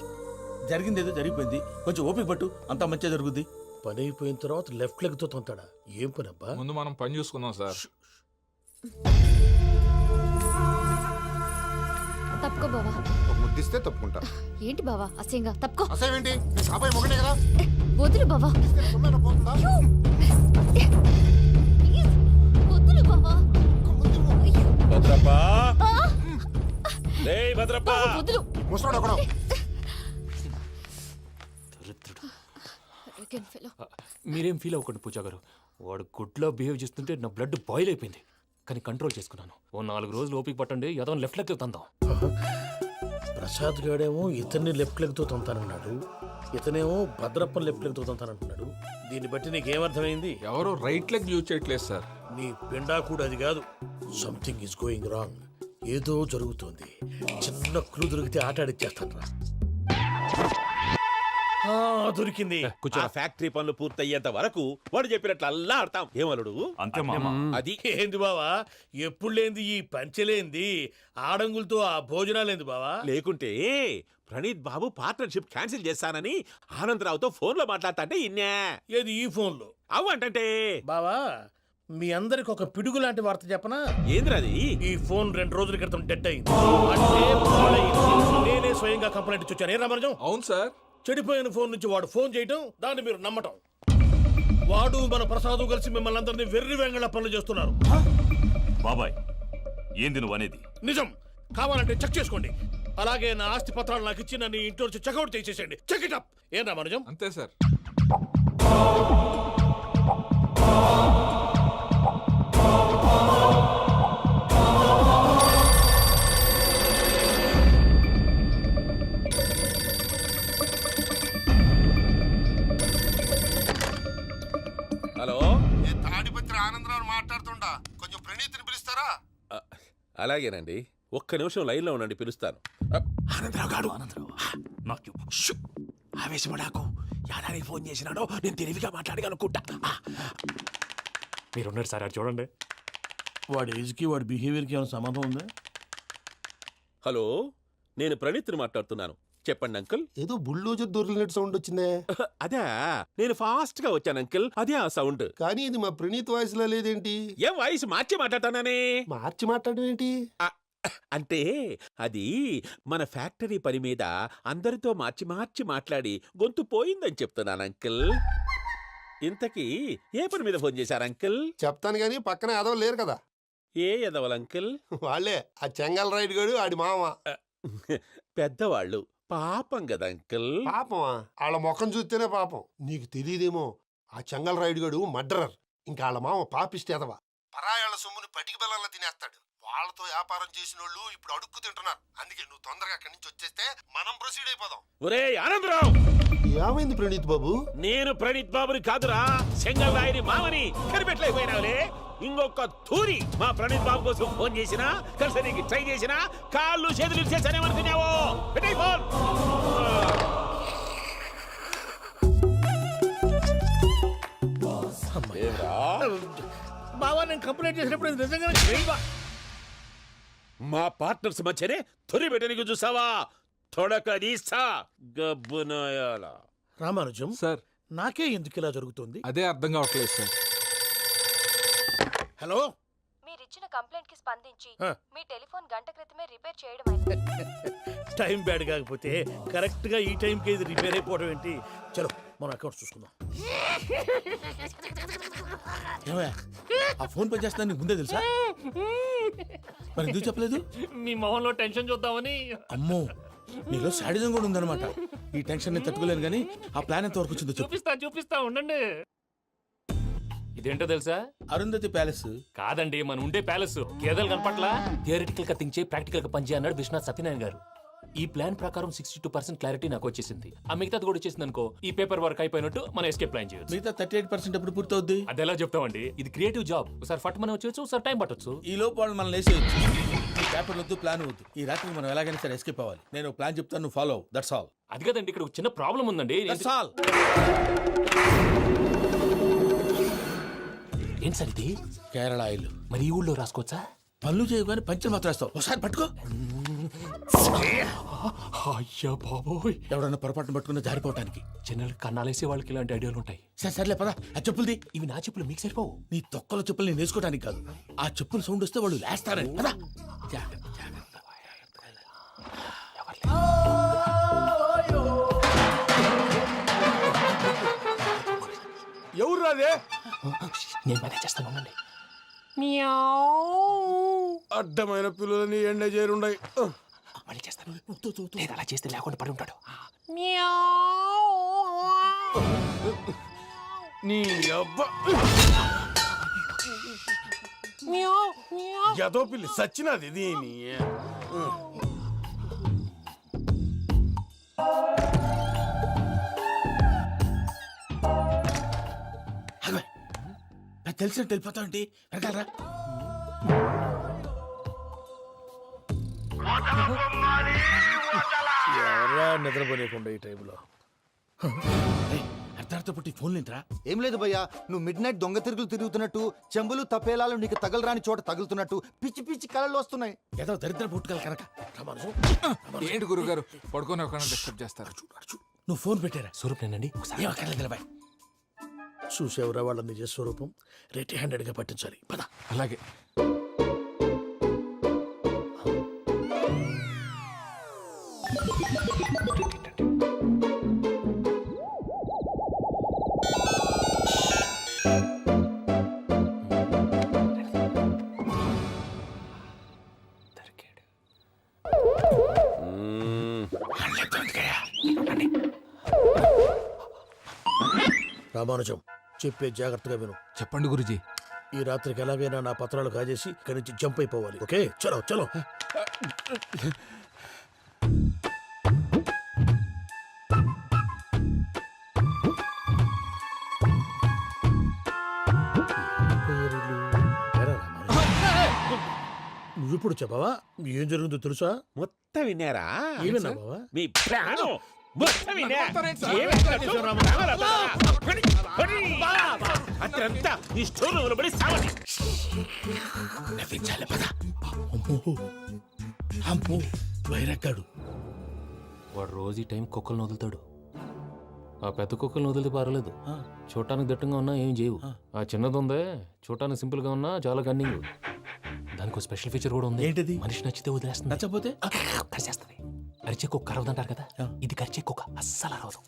జరిగింది ఏదో జరిగిపోయింది, కొంచెం ఓపిక పట్టు, అంతా మంచిగా జరుగుద్ది. పని అయిపోయిన తర్వాత లెఫ్ట్ లెగ్ తో తొంతాడా? ఏం పని అబ్బా? ముందు మనం పని చూసుకుందాం సార్. తప్పుకో బావా. ఒక ముద్దిస్తే తప్పుకుంటా. ఏంటి బావా అసహ్యంగా? తప్పుకో. అసేమేంటి, నీ కాబోయే మొగనే కదా. వదులు బావా. సొమ్మేనా పోతుందా? ప్లీజ్, వదులు బావా. భద్రప్పా లేయ్ భద్రప్పా. బావా, వదులు. ముసలోడు ఒకడు. దరిద్రుడు. Arrogant fellow. మీరేం ఫీల్ అవ్వకండి పూజా గారు. వాడు గుడ్లో బిహేవ్ చేస్తుంటే నా బ్లడ్ బాయిల్ అయిపోయింది. కానీ కంట్రోల్ చేసుకున్నాను. ఓ 4 రోజులు ఓపిక పట్టండి, ఏదో లెఫ్ట్ లెగ్ తందాం. ప్రసాద్ గాడేమో ఇతన్ని లెఫ్ట్ లెగ్ తో తొంతానన్నాడు, ఇతనేమో భద్రప్పని లెఫ్ట్ లెగ్ తో తొంతానంటున్నాడు. దీన్ని బట్టి నీకేమర్థమైంది? ఎవరు రైట్ లెగ్ యూజ్ చేయట్లేదు సార్. నీ పిండా కూడా అది కాదు. Something is going wrong. ఏదో జరుగుతోంది. చిన్న క్లూ దొరికితే ఆట ఆడిచ్చేస్తాను రా. దొరికింది. ఆ ఫ్యాక్టరీ పనులు పూర్తయ్యేంత వరకు వాడు చెప్పినట్లు అల్లా ఆడతాం. ఏమలుడు అంతే మామ. అది ఏంది బావా, ఎప్పుడు లేంది ఈ పంచలేంది, ఆడంగులతో ఆ భోజనాలేంది బావా? లేకుంటే ప్రణీత్ బాబు పార్ట్నర్షిప్ క్యాన్సిల్ చేస్తానని ఆనందరావుతో ఫోన్ లో మాట్లాడతాంటే ఇన్నే. ఏది ఈ ఫోన్లో? అవ్వంటే బావా, మీ అందరికి ఒక పిడుగు లాంటి వార్త చెప్పనా? ఏంద్రది? ఈ ఫోన్ 2 రోజుల క్రితం డెడ్ అయింది. అంటే పాడైంది. నేనే స్వయంగా కంప్లైంట్ ఇచ్చి వచ్చాను. ఏ రామరాజం? అవును సార్. చెడిపోయిన ఫోన్ నుంచి వాడు ఫోన్ చేయటం, దాన్ని మీరు నమ్మటం. వాడు మన ప్రసాదు కలిసి మిమ్మల్ని అందరినీ వెర్రి వెంగళ పనులు చేస్తున్నారు. బాబాయ్, ఏంది నువ్వు అనేది? నిజం. కావాలంటే చెక్ చేసుకోండి. అలాగే నా ఆస్తి పత్రాలు నాకు ఇచ్చి నన్ను ఇంట్లో నుంచి చెక్అౌట్ చేసేసండి. Check it up. ఏం రామరాజం? అంతే సార్. హలో, తాడిపత్రి ఆనందరావు మాట్లాడుతుండా, కొంచెం ప్రణీతిని పిలుస్తారా? అలాగేనండి. ఒక్క నిమిషం లైన్ లో ఉండండి, పిలుస్తాను. ఆనందరావు గాడు. నాకు ఆవేశపడాకు. యాదానికి ఫోన్ చేసినాడో నేను తెలివిగా మాట్లాడగలనుకుంటా. మీరున్నారు సార్, అది చూడండి. వాడి ఏజ్కి వాడి బిహేవియర్కి ఏమైనా సంబంధం ఉందా? హలో, నేను ప్రణీత్ని మాట్లాడుతున్నాను. చెప్పండి అంకుల్. ఏదో బుల్డోజర్ దొరికినట్టు సౌండ్ వచ్చిందే. అదే, నేను ఫాస్ట్ గా వచ్చాను అంకుల్. అదే ఆ సౌండ్. కానీ ఇది మా ప్రణీత్ వాయిస్ లో లేదేంటి? ఏం వాయిస్ మార్చి మాట్లాడతానని? మార్చి మాట్లాడడం ఏంటి? అంటే అది మన ఫ్యాక్టరీ పని మీద అందరితో మార్చి మార్చి మాట్లాడి గొంతు పోయిందని చెప్తున్నాను అంకుల్. ఇంతకీ ఏ పని మీద ఫోన్ చేశారు అంకుల్? చెప్తాను గానీ పక్కన ఏదో లేరు కదా. ఏ ఎదవలు అంకుల్? వాళ్ళే ఆ చెంగల్ రైడ్ గడు ఆడి మామ. పెద్దవాళ్ళు, పాపం కదా అంకుల్. పాపమా? వాళ్ళ ముఖం చూస్తేనే పాపం. నీకు తెలియదేమో, ఆ చెంగల్ రైడ్ గడు మర్డరర్. ఇంకా వాళ్ళ మామ పాపిస్తేదవా. పరాయాళ్ళ సొమ్ముని పటికి బెల్లంలో తినేస్తాడు. వాళ్ళతో వ్యాపారం చేసిన వాళ్ళు ఇప్పుడు అడుక్కు తింటున్నారు. అందుకే నువ్వు తొందరగా అక్కడి నుంచి వచ్చేస్తే మనం ప్రొసీడ్ అయిపోదాం. ఒరే ఆనందరావు! ఏమైంది ప్రణీత్ బాబు? నేను ప్రణీత్ బాబుని కాదురా, సెంగల్ రాయని మామని. కనిపెట్టలేకపోయినావులే. ఇంకొక తూరి మా ప్రణీత్ బాబు కోసం ఫోన్ చేసినా, కలిసి నీకు ట్రై చేసినా కాళ్ళు చేతులు చేశానేమనుకున్నావో. పెట్టే ఫోన్. బావా, నేను కంప్లైంట్ చేసినప్పుడు ఇది నిజంగా మా పార్ట్నర్స్ మధ్యనే తొలి పెట్టడానికి చూసావా? తొడక నీస్తా గబ్బునాయాల. రామానుజం సార్, నాకే ఎందుకు ఇలా జరుగుతుంది? అదే అర్థం కావట్లేదు సార్. హలో, మీరిచ్చిన కంప్లైంట్ కి స్పందించి ఆ. మీ టెలిఫోన్ గంట క్రితమే రిపేర్ చేయడం అయింది. టైం బ్యాడ్ కాకపోతే కరెక్ట్ గా ఈ టైంకి ఇది రిపేర్ అయిపోవడం ఏంటి? చలో మన అకౌంట్స్ చూసుకుందాం. ఏమయ్య, ఆ ఫోన్ పని చేస్తున్నా నీకు ముందే తెలుసా? మరి ఎందుకు చెప్పలేదు? మీ మొహంలో టెన్షన్ చూద్దామని. అమ్మో, నీలో శాడిజం కూడా ఉందన్నమాట. ఈ టెన్షన్ నేను తట్టుకోలేను కానీ ఆ ప్లాన్ ఎంత వరకు వచ్చిందో చెప్పు. చూపిస్తా ఉండండి. ఇదేంటో తెలుసా? అరుంధతి ప్యాలెస్ కాదండి, మన ఉండే ప్యాలెస్. గేదెలు కనపట్లా? థియరిటికల్ గా థింక్ చేయి, ప్రాక్టికల్ గా పనిచేయ అన్నాడు విశ్వనాథ్ సత్యనారాయణ గారు. ఈ ప్లాన్ ప్రకారం 62% క్లారిటీ నాకు వచ్చేసింది. ఆ మిగతాది కూడా వచ్చేసింది అనుకో, ఈ పేపర్ వర్క్ అయిపోయినట్టు మనం ఎస్కేప్ ప్లాన్ చేయొచ్చు. మిగతా 38% ఎప్పుడు పూర్తవుద్ది? అది ఎలా చెప్తామండి, ఇది క్రియేటివ్ జాబ్. ఒకసారి ఫట్ మనం వచ్చేయచ్చు, ఒకసారి టైం పట్టొచ్చు. ఈ లోపు వాళ్ళు మనం లేసేయచ్చు. ఈ పేపర్ వద్దు, ప్లాన్ వద్దు. ఈ రాత్రి మనం ఎలాగైనా సరే ఎస్కేప్ అవ్వాలి. నేను ప్లాన్ చెప్తాను, నువ్వు ఫాలో. That's all. అది కదండి, ఇక్కడ ఒక చిన్న ప్రాబ్లం ఉందండి. That's all. ఏం సార్ ఇది? కేరళ ఆయిల్. మరి ఈ ఊళ్ళో రాసుకోవచ్చా? పనులు చేయగానే పంచర్ మాత్రం వేస్తావు. ఒకసారి పట్టుకో. అయ్యా బాబోయ్, ఎవడన్నా పొరపాటున పట్టుకున్న జారిపోవటానికి. జనరల్ కన్నాలేసే వాళ్ళకి ఇలాంటి ఐడియాలు ఉంటాయి. సర్లే పదా. ఆ చెప్పులది. ఇవి నా చెప్పులు, మీకు సరిపోవు. నీ తొక్కల చెప్పులు నేను వేసుకోవడానికి కాదు, ఆ చెప్పులు సౌండ్ వస్తే వాళ్ళు లేస్తారని. పదా. ఎవరు రాదే? నేను మేనేజ్ చేస్తాను, ఉండండి. అడ్డమైన పిల్లలని ఎండ చేరుండయి. మళ్ళీ చేస్తాను. లేదు, అలా చేస్తే లేకుండా పడి ఉంటాడు. నీ అబ్బా ఎదో పిల్లి సచ్చినది దీని. తెలిసినట్టు వెళ్ళిపోతావంటి. వెనకాలరా. ఎవరా నిద్రపోలేకుండా ఈ టైంలో? అర్ధరాత్రి పుట్టి ఫోన్ లేంట్రా? ఏం లేదు భయ్యా, నువ్వు మిడ్ నైట్ దొంగ తిరుగులు తిరుగుతున్నట్టు, చెంబులు తపేలాలు నీకు తగలరాని చోట తగులుతున్నట్టు పిచ్చి పిచ్చి కళలు వస్తున్నాయి. ఏదో దరిద్ర పుట్టుకల కనుక. ఏంటి గురుగారు పడుకొని ఒక డిస్టర్బ్ చేస్తారు? నువ్వు ఫోన్ పెట్టారా? స్వరూప్ నేనండి. ఒకసారి నిలబాయ్. చూసేవరా వాళ్ళ నిజ స్వరూపం. రెట్టి హ్యాండెడ్గా పట్టించాలి. పద. అలాగే. రామానుజం, చెప్పే జాగ్రత్తగా విను. చెప్పండి గురుజీ. ఈ రాత్రికి ఎలాగైనా నా పత్రాలు కాజేసి ఇక్కడి నుంచి జంప్ అయిపోవాలి. ఓకే, చలో చలో. నువ్విప్పుడు చెప్పవా ఏం జరుగుతుందో తెలుసా? మొత్తం విన్నారా? ఏమన్నా బావా? మీ ప్లాను మొత్తం విన్నా. అత్రంతా ఈ స్టోర్ రూమ్లో పడి సావండి. నవ్వించాలి. పద. అమ్మో వైరక్కాడు. వాడు రోజు ఈ టైం కుక్కలను వదులుతాడు. ఆ పెద్ద కుక్కలను వదిలితే పర్వాలేదు, చూడటానికి దట్టంగా ఉన్నా ఏం చేయవు. ఆ చిన్నది ఉందే, చూడటానికి సింపుల్ గా ఉన్నా చాలా కన్నింగ్. దానికి ఒక స్పెషల్ ఫీచర్ కూడా ఉంది. ఏంటిది? మనిషి నచ్చితే వదిలేస్తుంది, నచ్చపోతే కరిచేస్తుంది. అరిచే కుక్క అరవదంటారు కదా, ఇది కరిచే కుక్క అస్సలు అరవదు.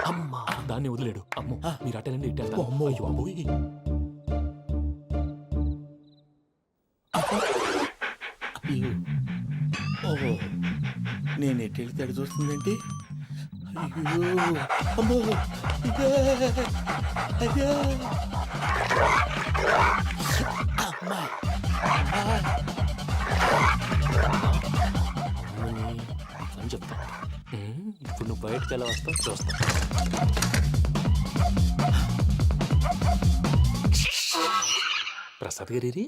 అమ్మా, దాన్ని వదిలేడు. అమ్మో, మీరు అటెండి ఇటు వెళ్తారు. అమ్మో, అయ్యో అబ్బోయ్. ఓహో, నేను ఎటు వెళ్తే అటు చూస్తుందేంటి? అయ్యో అమ్మో, అయ్యో అమ్మా. అని చెప్తా. ఇప్పుడు నువ్వు బయటకు ఎలా వస్తావు చూస్తా. ప్రసాద్ గారి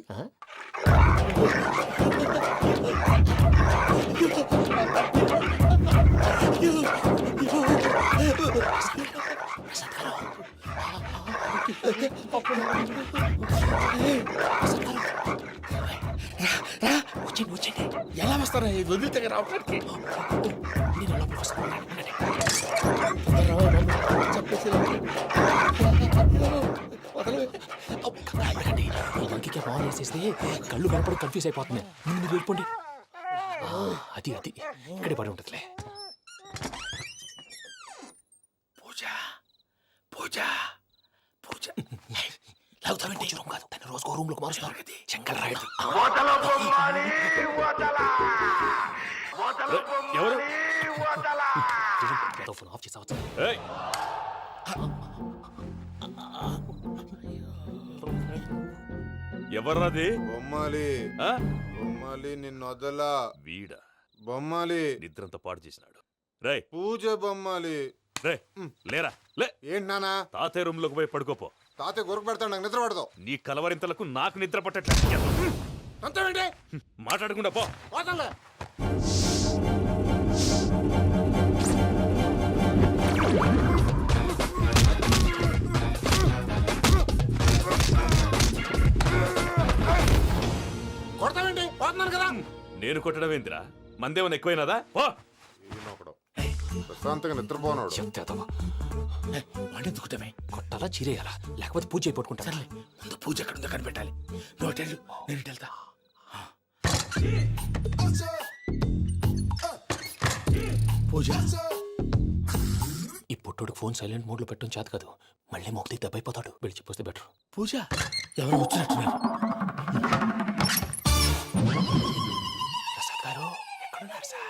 వచ్చండి. ఎలా వస్తారా? వదిలితే రావడానికి మంకికి ఫోన్ వేసేస్తే కళ్ళు కనపడి కన్ఫ్యూజ్ అయిపోతుంది. మీరు వెళ్ళిపోండి. అది అది ఇక్కడే పడి ఉంటుందిలే. పూజ పూజ పూజ లాగుతామంటే రూమ్ కాదు, తన రోజుకో రూమ్ లోకి మారుస్తున్నారు కదా. చెంగల్ రాయడు. ఎవరు ఫోన్ ఆఫ్ చేసావచ్చు. ఎవర్రాది? బొమ్మాలి బొమ్మాలి నిన్ను వదలా. వీడా బొమ్మాలి నిద్రంతా పాడు చేసినాడు. రే పూజ బొమ్మాలి. రే లేరా లే. ఏంటి నానా? తాతయ్య రూమ్ లోకి పోయి పడుకోపో. తాతయ్య గురకు పెడతాడు, నాకు నిద్ర పడతావు. నీ కలవరింతలకు నాకు నిద్ర పట్టట్లేదు. అంతేంటి మాట్లాడకుండా పో. పోతాంలే. కొడతావేంటి? పోతున్నాను కదా. నేను కొట్టడం ఏంటిరా? మందేమన్నా ఎక్కువైనదా? పో. ఈయనొకడు ప్రశాంతంగా నిద్రపోనాడు. చెప్తావా వాడెందుకుంటామే? కొట్టాలా చీరేయాలా లేకపోతే పూజ అయిపోట్టుకుంటా. ముందు పూజ ఎక్కడ ఉందో కనిపెట్టాలి. నువ్వు అటు వెళ్ళు, నేను ఇటు వెళ్తా. పూజ ఈ పుట్టుడికి ఫోన్ సైలెంట్ మోడ్ లో పెట్టడం చేత కాదు. మళ్ళీ మొక్కి దెబ్బైపోతాడు. వెళ్ళి చెప్పొస్తే బెటర్. పూజ ఎవరు వచ్చినట్టున్నారు? ప్రసాద్ గారు ఎక్కడున్నారు సార్?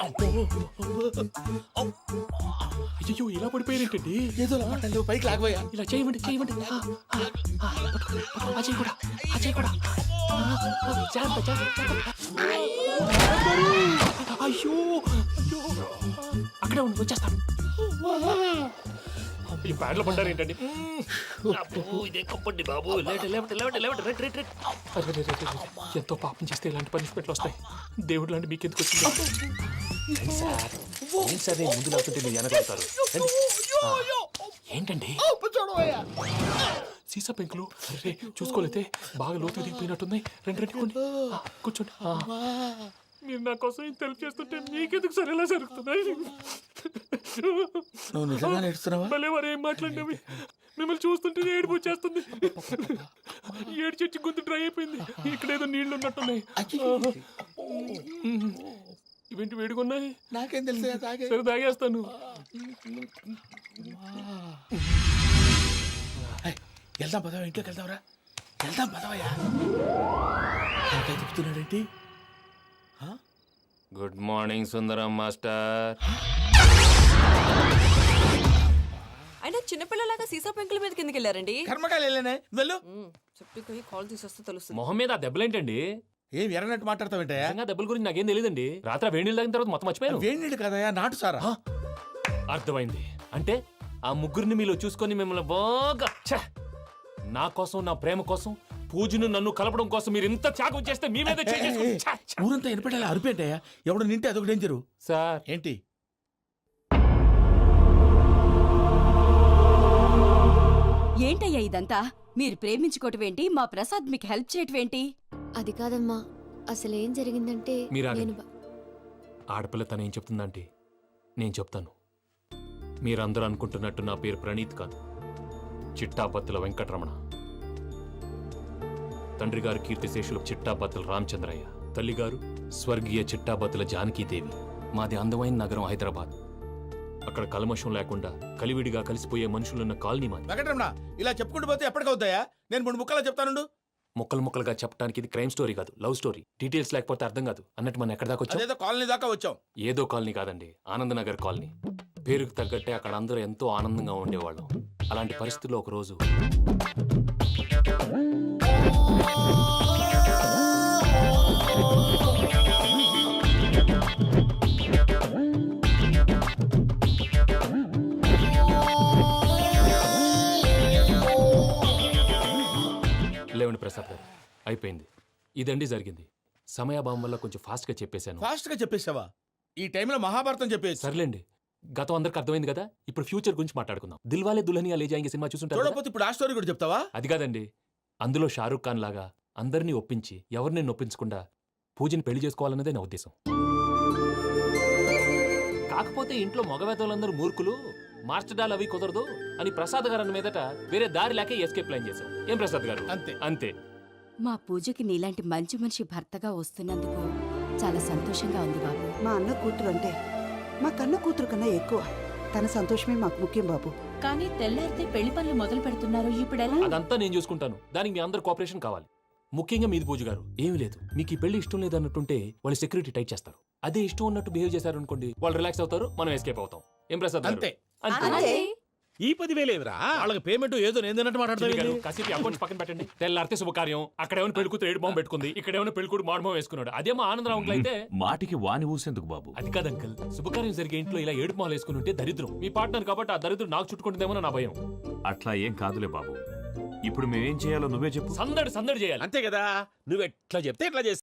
అయ్యో ఇలా పడిపోయారేంటండి? ఏదో నువ్వు పైకి లాగబోయా. ఇలా చేయమండి చేయమండి. అజయ్ కూడా అజయ్ కూడా జాగ్రత్త జాగ్రత్త. అయ్యో అక్కడే ఉండి వచ్చేస్తాను. ఈ బ్యాడ్లో పడ్డారు ఏంటండి? ఇదే కంపండి బాబు. ఎంతో పాపం చేస్తే ఇలాంటి పనిష్మెంట్లు వస్తాయి. దేవుడు లాంటి మీకెందుకు వచ్చింది? సార్ ఏం సార్ నేను ముందు లేకుంటే మీరు వెనకాడతారు. ఏంటండి సీసా పెంకులు? అరే చూసుకోలేతే బాగా లోతు దిగిపోయినట్టున్నాయి. రండి రండి కొన్ని కూర్చోండి. మీరు నా కోసం ఇంత హెల్ప్ చేస్తుంటే మీకెందుకు సరే ఎలా జరుగుతున్నాయి? నువ్వు నిజంగా నేర్చుతున్నావా? మళ్ళీ మరి ఏం మాట్లాడినవి? మిమ్మల్ని చూస్తుంటే ఏడుపు వచ్చేస్తుంది. ఏడు చెట్టు గొంతు డ్రై అయిపోయింది. ఇక్కడ ఏదో నీళ్లు ఉన్నట్టున్నాయి. ఇవేంటి వేడుకున్నాయి? నాకేం తెలుసు. సరే తాగేస్తాను. వెళ్దాం పదవా, ఇంట్లోకి వెళ్దాంరా. వెళ్దాం పదవయ్యా. చెప్తున్నాడేంటి? Good morning Sundaram master. అయినా చిన్నపిల్లలాగా సీసా పెంకుల మీద కిందకి వెళ్ళారండి. కర్మకాయలు వెళ్ళానే, వెళ్ళు. చెప్పి కాల్ తీసేస్తే తెలుస్తుంది. మొహం మీద ఆ దెబ్బలేంటండి? ఏం ఎర్రనట్టు మాట్లాడతావేంటయ్యా? నిజంగా దెబ్బల గురించి నాకేం తెలియదండి. రాత్రి వేడి నీళ్ళు తాగిన తర్వాత మొత్తం మర్చిపోయాను. వేడి నీళ్ళు కదయ్యా, నాటు సారా. అర్థమైంది. అంటే ఆ ముగ్గురిని మీలో చూసుకొని మిమ్మల్ని బాగా నా కోసం నా ప్రేమ కోసం పూజను నన్ను కలపడం కోసం మీరు ఇంత త్యాగం చేస్తే మీ మీద ఊరంతా వినపడేలా అరిపేంటయ్యా. ఎవడు నింటే అదొక డేంజరు. సార్ ఏంటి? ఏంటయ్యా ఇదంతా? మీరు ప్రేమించుకోవటం ఏంటి? మా ప్రసాద్ మీకు హెల్ప్ చేయటం ఏంటి? అది కాదమ్మా, అసలు ఏం జరిగిందంటే మీరు నేను ఆగండి. ఆడపిల్ల తను ఏం చెప్తుందంటే నేను చెప్తాను. మీరందరూ అనుకుంటున్నట్టు నా పేరు ప్రణీత్ కాదు, చిట్టాపత్తుల వెంకటరమణ. తండ్రి గారు కీర్తిశేషులు చిట్టాపత్తుల రామచంద్రయ్య, తల్లిగారు స్వర్గీయ చిట్టాపత్తుల జానకీదేవి. మాది అందమైన నగరం హైదరాబాద్. అక్కడ కల్మషం లేకుండా కలివిడిగా కలిసిపోయే మనుషులున్న కాలనీ మాది. వెంకటరమణ, ఇలా చెప్పుకుంటూ పోతే ఎప్పటికవుతాయా? నేను 3 ముక్కలా చెప్తానుండు. ముక్కలు ముక్కలుగా చెప్పడానికి ఇది క్రైమ్ స్టోరీ కాదు, లవ్ స్టోరీ. డీటెయిల్స్ లేకపోతే అర్థం కాదు. అన్నట్టు మనం ఎక్కడ దాకా వచ్చాం? అదేదో కాలనీ దాకా వచ్చాం. ఏదో కాలనీ కాదండి, ఆనందనగర్ కాలనీ. పేరుకు తగ్గట్టే అక్కడ అందరూ ఎంతో ఆనందంగా ఉండేవాళ్ళం. అలాంటి పరిస్థితుల్లో ఒకరోజు లేవండి ప్రసాద్ గారు, అయిపోయింది. ఇదండి జరిగింది. సమయాభావం వల్ల కొంచెం ఫాస్ట్గా చెప్పేశాను. ఫాస్ట్గా చెప్పేసావా? ఈ టైంలో మహాభారతం చెప్పేసి. సర్లేండి, గతం అందరికి అర్థమైంది కదా. ఇప్పుడు ఫ్యూచర్ గురించి మాట్లాడుకుందాం. దిల్వాలే దుల్హనియా లే జాయేంగే సినిమా చూసుంటారు కదా? చూడకపోతే ఇప్పుడు ఆ స్టోరీ కూడా చెప్తావా? అది కాదండి, అందులో షారూఖ్ ఖాన్ లాగా అందరినీ ఒప్పించి ఎవరిని నొప్పించకుండా పూజని పెళ్లి చేసుకోవాలన్నదే నా ఉద్దేశం. కాకపోతే ఇంట్లో మగవేతలందరూ మూర్ఖులు, మార్చడాలు అవి కుదరదు అని ప్రసాద్ గారు అన్న మీదట వేరే దారి లేక ఎస్కేప్ ప్లాన్ చేశాం. ఏం ప్రసాద్ గారు? అంతే అంతే. మా పూజకి నీలాంటి మంచి మనిషి భర్తగా వస్తున్నందుకు చాలా సంతోషంగా ఉంది బాబు. మా అన్న కూతురు అంటే మా కన్న కూతురు కన్నా ఎక్కువ. తన సంతోషమే మాకు ముఖ్యం బాబు. కానీ తెల్లారితే పెళ్లి పనులు మొదలు పెడుతున్నారు, ఇప్పుడు ఎలా? అదంతా నేను చూసుకుంటాను. దానికి మీ అందరు కోఆపరేషన్ కావాలి. ముఖ్యంగా మీది పూజ గారు. ఏమీ లేదు, మీకు ఈ పెళ్లి ఇష్టం లేదు అన్నట్టుంటే వాళ్ళు సెక్యూరిటీ టైట్ చేస్తారు. అదే ఇష్టం ఉన్నట్టు బిహేవ్ చేశారు అనుకోండి, వాళ్ళు రిలాక్స్ అవుతారు, మనం ఎస్కేప్ అవుతాం. ఏం ప్రసాద్ గారు? అంతే. అంతే. ఈ 10,000 ఏమిరా? వాళ్ళకి పేమెంట్ ఏదో నేను తిన్నట్టు చిన్ని గారు, మాట్లాడతాను. కాసేపు అకౌంట్స్ పక్కన పెట్టండి. తెల్లారితే శుభకార్యం, అక్కడేమైనా పెళ్లి కూతురు ఏడు బాంబు పెట్టుకుంది, ఇక్కడేమైనా పెళ్లి కూతురు మాడు బాంబు వేసుకున్నాడు. అదేమో ఆనందరావు అంకుల్ అయితే మాటికి వాని ఊసేందుకు బాబు? అది కాదు అంకుల్, శుభకార్యం జరిగే ఇంట్లో ఇలా ఏడు మాలు వేసుకుని ఉంటే దరిద్రం. మీ పార్ట్నర్ కాబట్టి ఆ దరిద్రం నాకు చుట్టుకుంటుందేమో నా భయం. అట్లా ఏం కాదులే బాబు. ఇప్పుడు మేమేం చేయాలో నువ్వే చెప్పు. సందడి సందడి చేయాలి. అంతే కదా, నువ్వు ఎట్లా చెప్తే ఎట్లా చేస్తా.